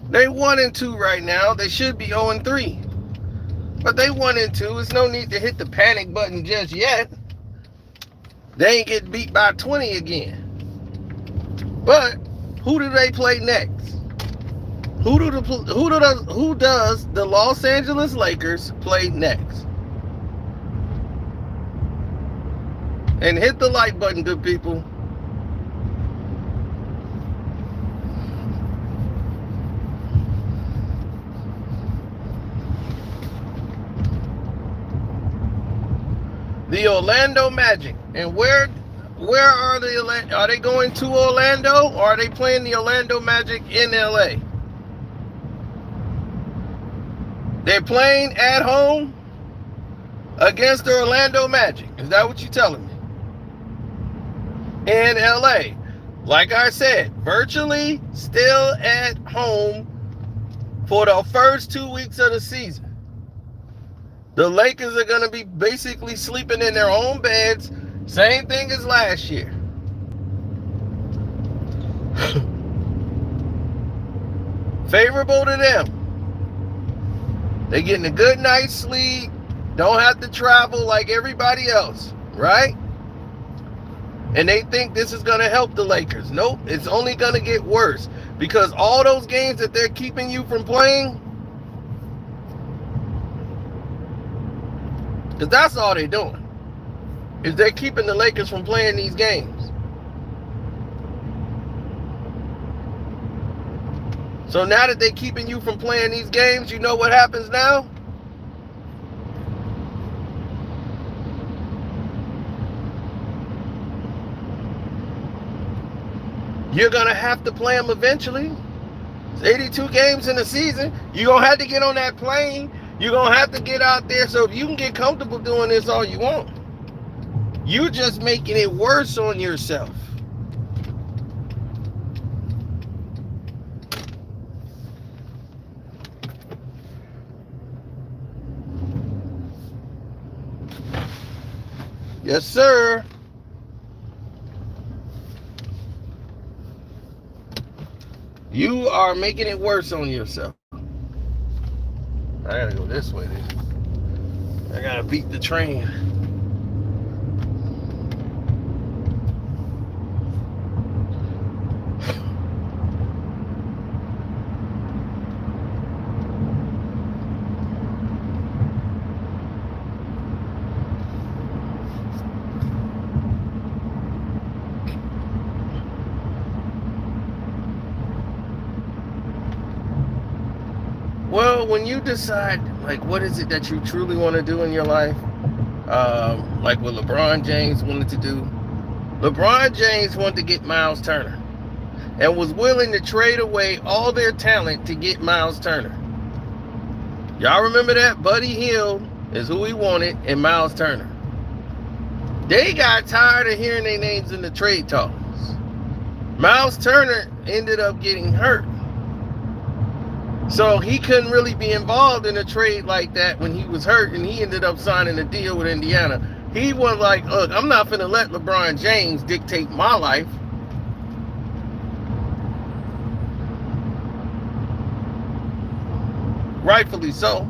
They 1-2 right now. They should be 0-3. But they 1-2. There's no need to hit the panic button just yet. They ain't get beat by 20 again. But who do they play next? Who does the Los Angeles Lakers play next? And hit the like button, good people. The Orlando Magic. And where are they going to Orlando, or are they playing the Orlando Magic in LA? They're playing at home against the Orlando Magic. Is that what you're telling me? In LA. Like I said, virtually still at home for the first 2 weeks of the season. The Lakers are going to be basically sleeping in their own beds. Same thing as last year. Favorable to them. They're getting a good night's sleep. Don't have to travel like everybody else, right? And they think this is going to help the Lakers. Nope, it's only going to get worse. Because all those games that they're keeping you from playing, because that's all they're doing, is they're keeping the Lakers from playing these games. So now that they're keeping you from playing these games, you know what happens now? You're going to have to play them eventually. It's 82 games in the season. You're going to have to get on that plane. You're going to have to get out there. So if you can get comfortable doing this all you want, you're just making it worse on yourself. Yes, sir. You are making it worse on yourself. I gotta go this way then. I gotta beat the train. Well, when you decide, like, what is it that you truly want to do in your life, like what LeBron James wanted to do. LeBron James wanted to get Miles Turner and was willing to trade away all their talent to get Miles Turner. Y'all remember that? Buddy Hield is who he wanted, and Miles Turner. They got tired of hearing their names in the trade talks. Miles Turner ended up getting hurt. So he couldn't really be involved in a trade like that when he was hurt, and he ended up signing a deal with Indiana. He was like, look, I'm not finna let LeBron James dictate my life. Rightfully so.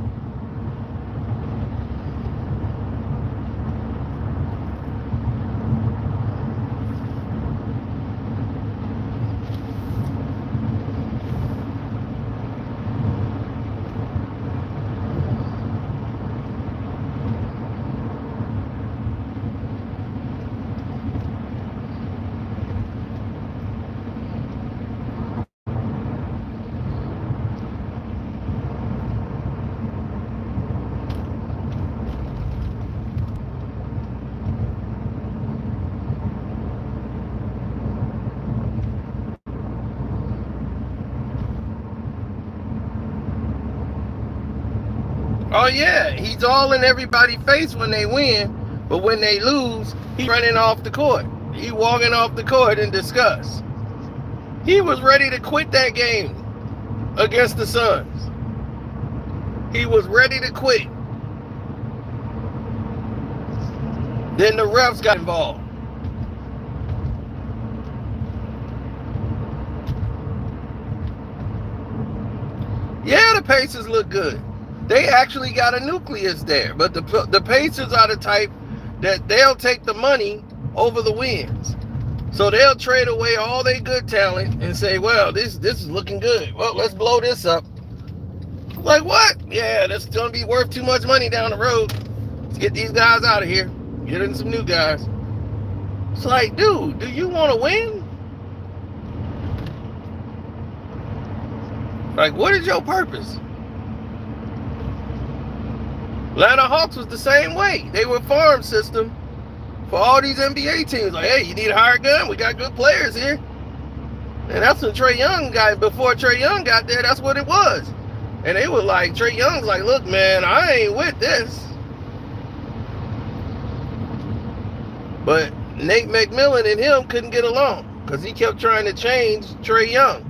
Oh yeah, he's all in everybody's face when they win, but when they lose, he's running off the court. He walking off the court in disgust. He was ready to quit that game against the Suns. He was ready to quit. Then the refs got involved. Yeah, the Pacers look good. They actually got a nucleus there, but the Pacers are the type that they'll take the money over the wins. So they'll trade away all their good talent and say, well, this is looking good. Well, let's blow this up. Like what? Yeah, that's going to be worth too much money down the road. Let's get these guys out of here. Get in some new guys. It's like, dude, do you want to win? Like, what is your purpose? Atlanta Hawks was the same way. They were a farm system for all these NBA teams. Like, hey, you need a hired gun? We got good players here. And that's when Trae Young got, before Trae Young got there, that's what it was. And they were like, Trae Young's like, look, man, I ain't with this. But Nate McMillan and him couldn't get along because he kept trying to change Trae Young.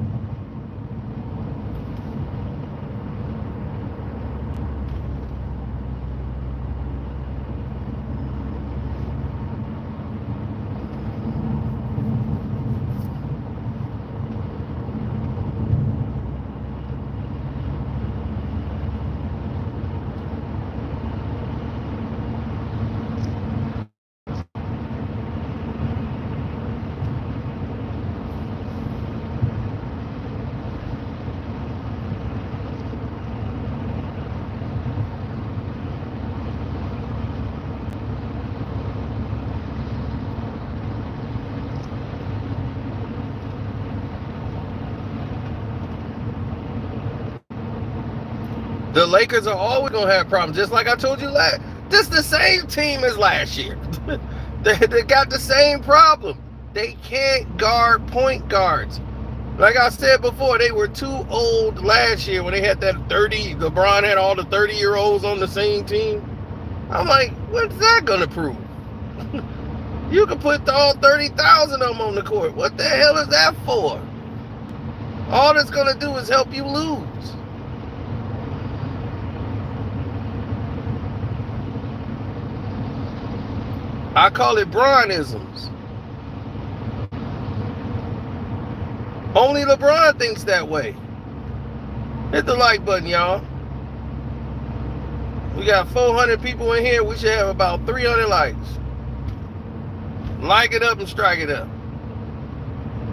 The Lakers are always going to have problems. Just like I told you last. This is the same team as last year. They got the same problem. They can't guard point guards. Like I said before, they were too old last year when they had that 30. LeBron had all the 30-year-olds on the same team. I'm like, what's that gonna prove? You can put all 30,000 of them on the court. What the hell is that for? All that's gonna do is help you lose. I call it Bronisms. Only LeBron thinks that way. Hit the like button, y'all. We got 400 people in here. We should have about 300 likes. Like it up and strike it up.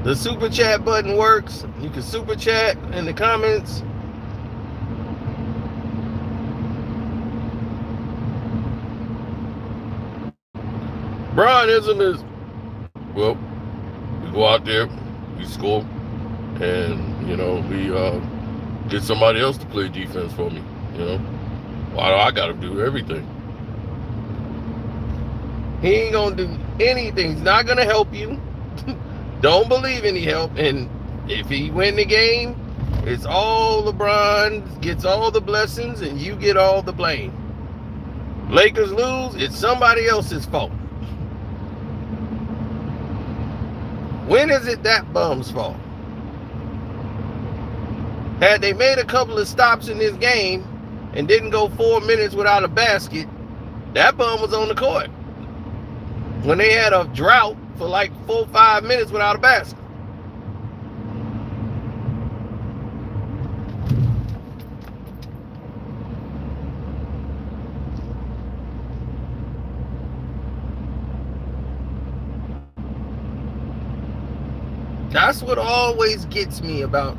The super chat button works. You can super chat in the comments. Bronism is, well, we go out there, we score, and, we get somebody else to play defense for me, Why do I got to do everything? He ain't going to do anything. He's not going to help you. Don't believe any help. And if he win the game, it's all LeBron gets all the blessings and you get all the blame. Lakers lose, it's somebody else's fault. When is it that bum's fault? Had they made a couple of stops in this game and didn't go 4 minutes without a basket, that bum was on the court. When they had a drought for like 4 or 5 minutes without a basket. That's what always gets me about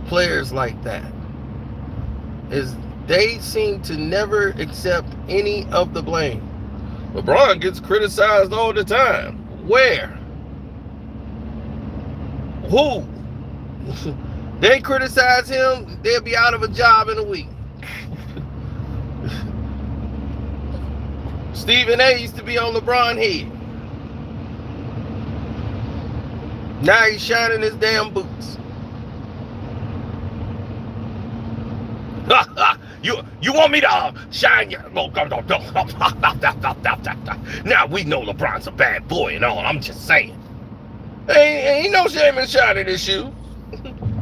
players like that, is they seem to never accept any of the blame. LeBron gets criticized all the time. Where? Who? They criticize him, they'll be out of a job in a week. Stephen A used to be on LeBron head. Now he's shining his damn boots. You want me to shine your... Now we know LeBron's a bad boy and all. I'm just saying. Ain't no shame in shining his shoes.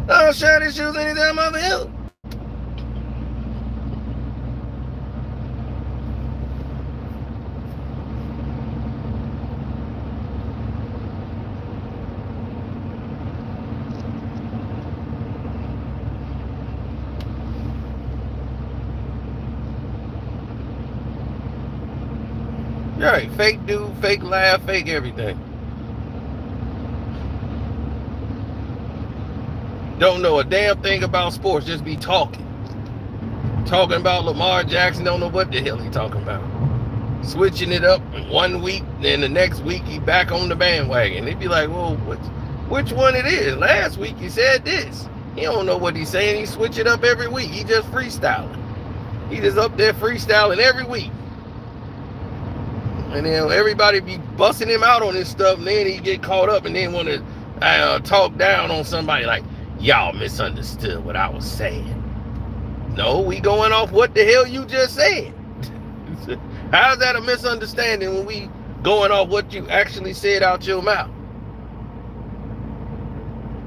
I don't shine his shoes anytime I'm ill. Right, fake dude, fake laugh, fake everything. Don't know a damn thing about sports, just be talking. Talking about Lamar Jackson, don't know what the hell he talking about. Switching it up 1 week, then the next week he back on the bandwagon. They'd be like, well, which one it is? Last week he said this. He don't know what he's saying. He switch it up every week. He just freestyling. He just up there freestyling every week. And then everybody be busting him out on this stuff, and then he get caught up and then want to talk down on somebody like, y'all misunderstood what I was saying. No, we going off what the hell you just said. How's that a misunderstanding when we going off what you actually said out your mouth?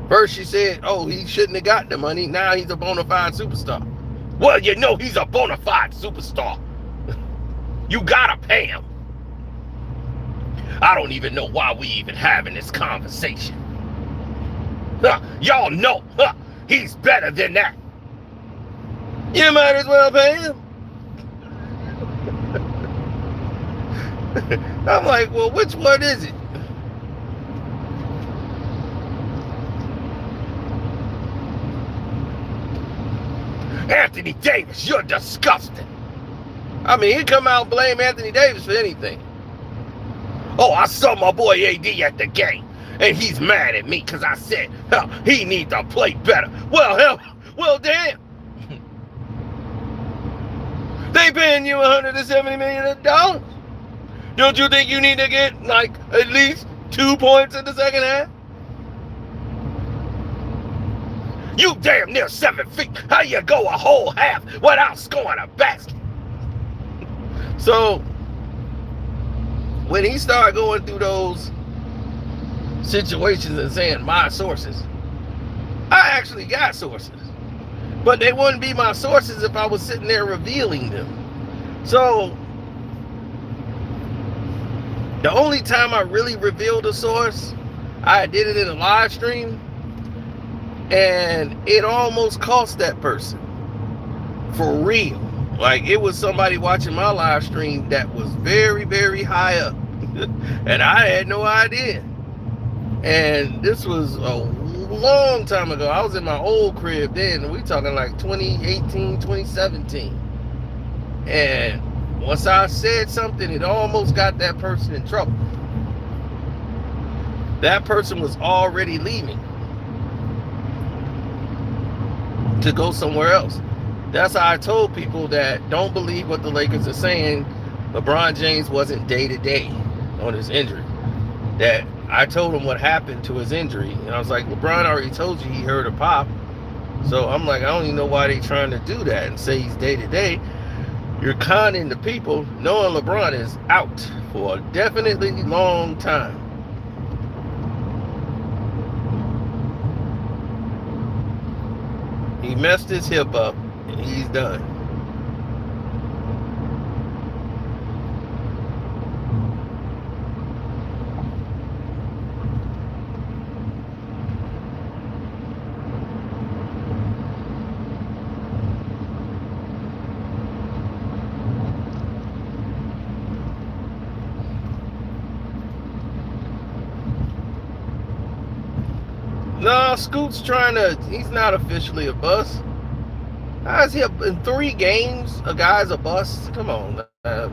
First you said, oh, he shouldn't have got the money. Now he's a bona fide superstar. Well, he's a bona fide superstar. You gotta pay him. I don't even know why we even having this conversation. Y'all know he's better than that. You might as well pay him. I'm like, well, which one is it? Anthony Davis, you're disgusting. I mean, he come out and blame Anthony Davis for anything. Oh, I saw my boy AD at the game, and he's mad at me because I said, he needs to play better. Well, damn. They paying you $170 million. Don't you think you need to get, like, at least 2 points in the second half. You damn near 7 feet. How you go a whole half without scoring a basket? So when he started going through those situations and saying my sources, I actually got sources. But they wouldn't be my sources if I was sitting there revealing them. So the only time I really revealed a source, I did it in a live stream, and it almost cost that person. For real. Like, it was somebody watching my live stream that was very, very high up. And I had no idea. And this was a long time ago. I was in my old crib then. We talking like 2018, 2017. And once I said something, it almost got that person in trouble. That person was already leaving to go somewhere else. That's how I told people that don't believe what the Lakers are saying. LeBron James wasn't day-to-day on his injury. That I told him what happened to his injury. And I was like, LeBron already told you he heard a pop. So I'm like, I don't even know why they trying to do that and say he's day-to-day. You're conning the people knowing LeBron is out for a definitely long time. He messed his hip up and he's done. No, Scoot's trying to, he's not officially a bust. How is he in 3 games? A guy's a bust? Come on,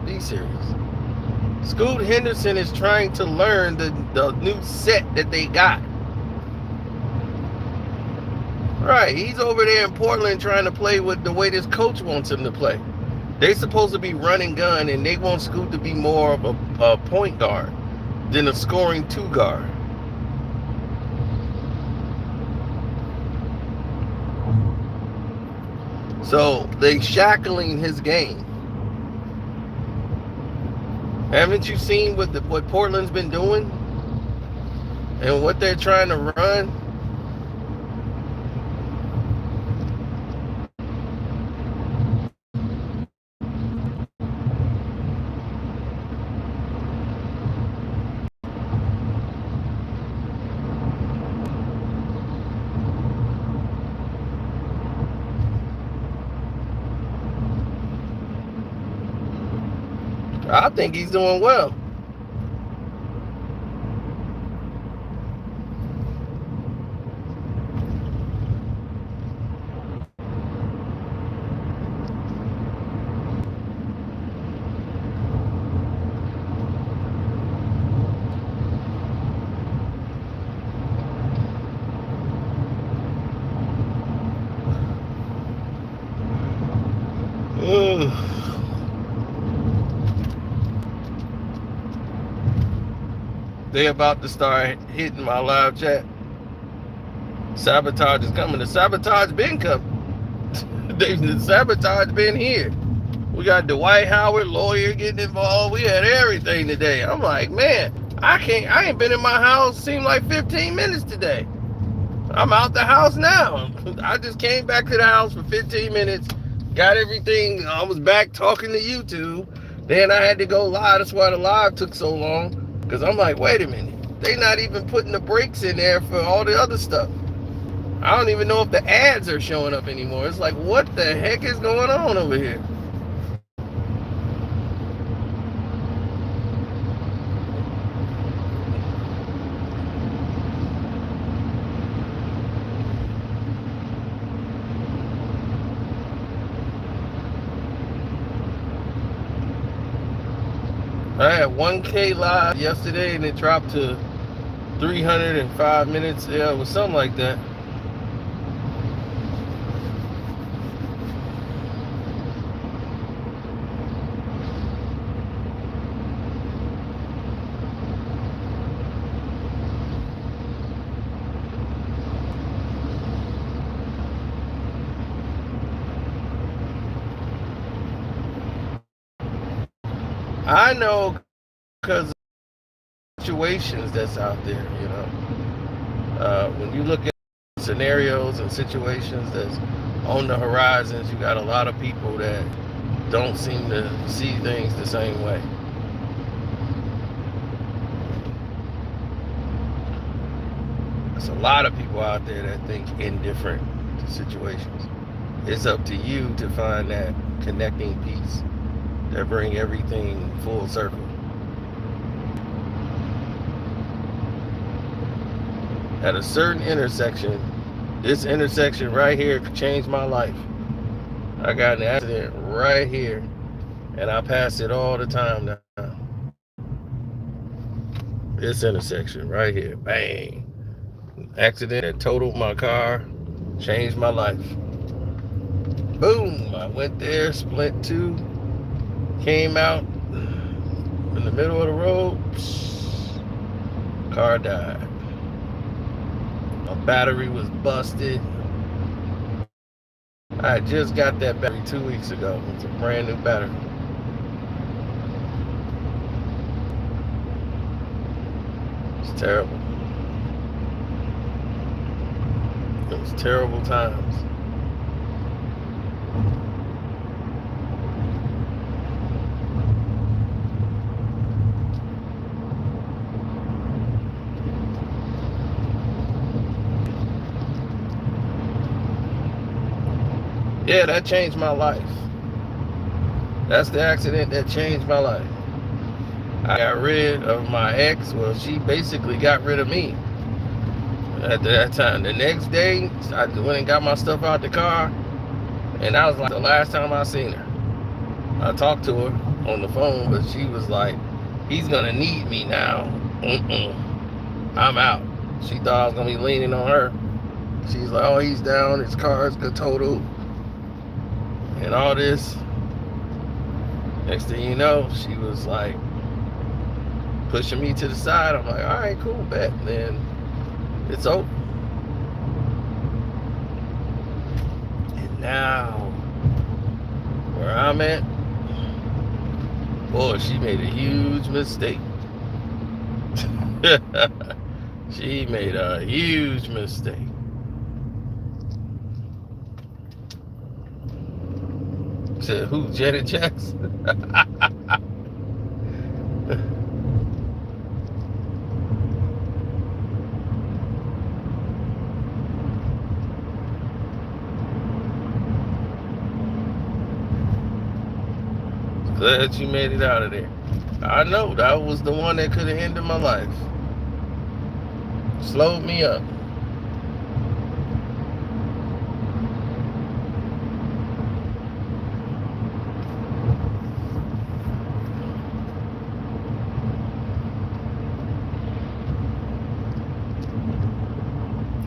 be serious. Scoot Henderson is trying to learn the new set that they got. Right, he's over there in Portland trying to play with the way this coach wants him to play. They supposed to be running gun, and they want Scoot to be more of a point guard than a scoring 2 guard. So they shackling his game. Haven't you seen what Portland's been doing and what they're trying to run? I think he's doing well. Ugh. They about to start hitting my live chat. Sabotage is coming. The sabotage been coming. The sabotage been here. We got Dwight Howard, lawyer, getting involved. We had everything today. I'm like, man, I ain't been in my house, seemed like 15 minutes today. I'm out the house now. I just came back to the house for 15 minutes, got everything. I was back talking to YouTube. Then I had to go live. That's why the live took so long. Because I'm like, wait a minute. They not even putting the breaks in there for all the other stuff. I don't even know if the ads are showing up anymore. It's like, what the heck is going on over here? I had 1K live yesterday and it dropped to 305 minutes. Yeah, it was something like that. I know because of situations that's out there, you know. When you look at scenarios and situations that's on the horizons, you got a lot of people that don't seem to see things the same way. There's a lot of people out there that think indifferent to situations. It's up to you to find that connecting piece that bring everything full circle. At a certain intersection, this intersection right here changed my life. I got in an accident right here, and I pass it all the time now. This intersection right here, bang. Accident that totaled my car, changed my life. Boom, I went there, split two, came out in the middle of the road, car died. My battery was busted. I just got that battery 2 weeks ago. It's a brand new battery. It's terrible. It was terrible times. Yeah, that changed my life. That's the accident that changed my life. I got rid of my ex. Well, she basically got rid of me at that time. The next day, I went and got my stuff out the car, and that was like the last time I seen her. I talked to her on the phone, but she was like, he's gonna need me now. I'm out. She thought I was gonna be leaning on her. She's like, oh, he's down, his car's totaled, and all this. Next thing you know, she was like pushing me to the side. I'm like, all right, cool, bet. Then it's over. And now, where I'm at, boy, she made a huge mistake. She made a huge mistake. Said, who, Janet Jackson? Glad you made it out of there. I know, that was the one that could have ended my life. Slowed me up.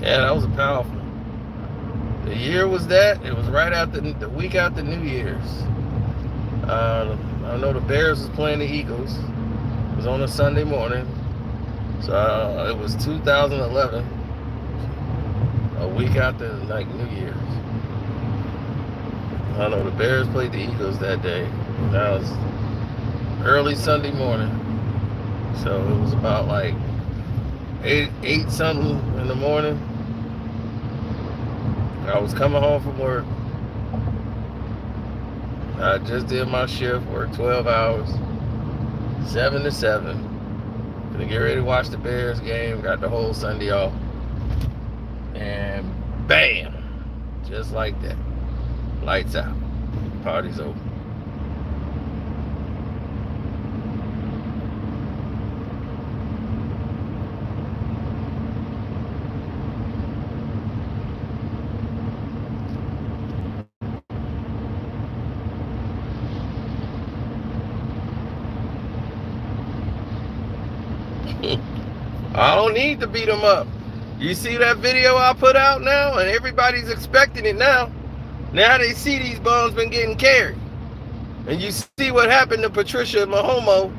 Yeah, that was a powerful. The year was that. It was right after the week after New Year's. I know the Bears was playing the Eagles. It was on a Sunday morning. So it was 2011. A week after like New Year's. I know the Bears played the Eagles that day. That was early Sunday morning. So it was about like 8 something in the morning. I was coming home from work. I just did my shift, worked 12 hours, 7 to 7. Gonna get ready to watch the Bears game, got the whole Sunday off. And bam, just like that, lights out, party's over. I don't need to beat them up. You see that video I put out now, and everybody's expecting it now. Now they see these bums been getting carried. And you see what happened to Patricia Mahomes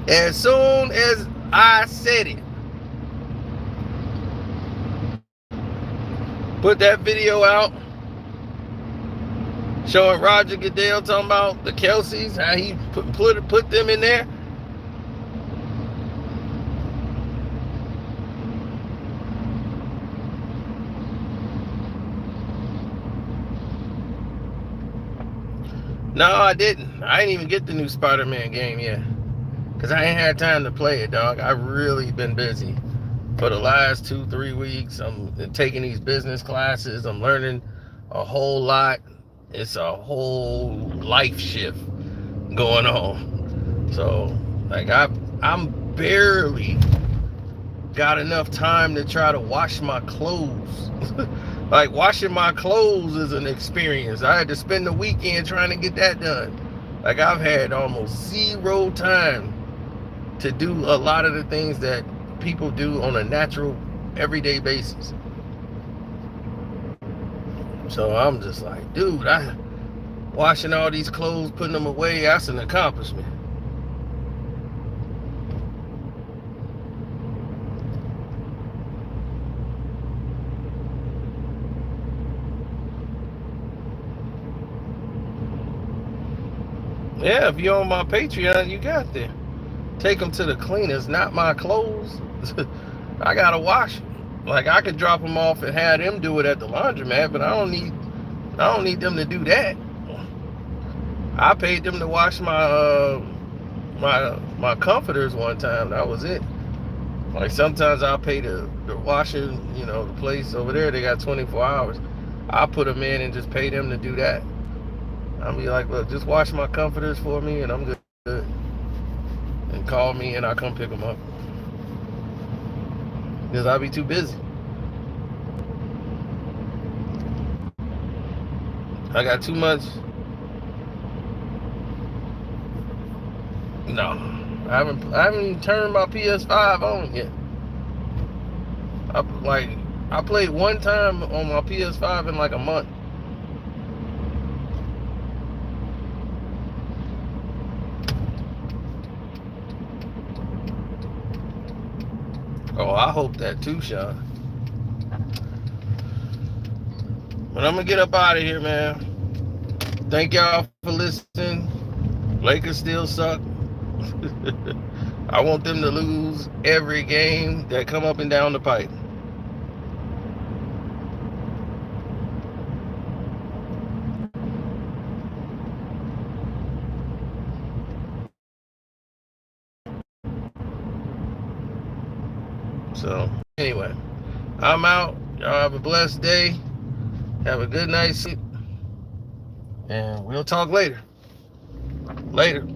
as soon as I said it. Put that video out. Showing Roger Goodell talking about the Kelseys, how he put them in there. No, I didn't. I didn't even get the new Spider-Man game yet. Because I ain't had time to play it, dog. I really been busy. For the last 2-3 weeks, I'm taking these business classes. I'm learning a whole lot. It's a whole life shift going on. So, like, I'm barely got enough time to try to wash my clothes. Like, washing my clothes is an experience. I had to spend the weekend trying to get that done. Like, I've had almost zero time to do a lot of the things that people do on a natural, everyday basis. So I'm just like, dude, washing all these clothes, putting them away, that's an accomplishment. Yeah, if you're on my Patreon, you got there. Take them to the cleaners, not my clothes. I gotta wash them. Like, I could drop them off and have them do it at the laundromat, but I don't need them to do that. I paid them to wash my comforters one time. That was it. Like, sometimes I'll pay the washing, the place over there, they got 24 hours. I'll put them in and just pay them to do that. I'll be like, look, just wash my comforters for me and I'm good. And call me and I'll come pick them up. Because I'll be too busy. I got too much. No, I haven't even turned my PS5 on yet. I played one time on my PS5 in like a month. Oh, I hope that too, Sean. But I'm gonna get up out of here, man. Thank y'all for listening. Lakers still suck. I want them to lose every game that come up and down the pipe. So, anyway, I'm out. Y'all have a blessed day. Have a good night's sleep. And we'll talk later. Later.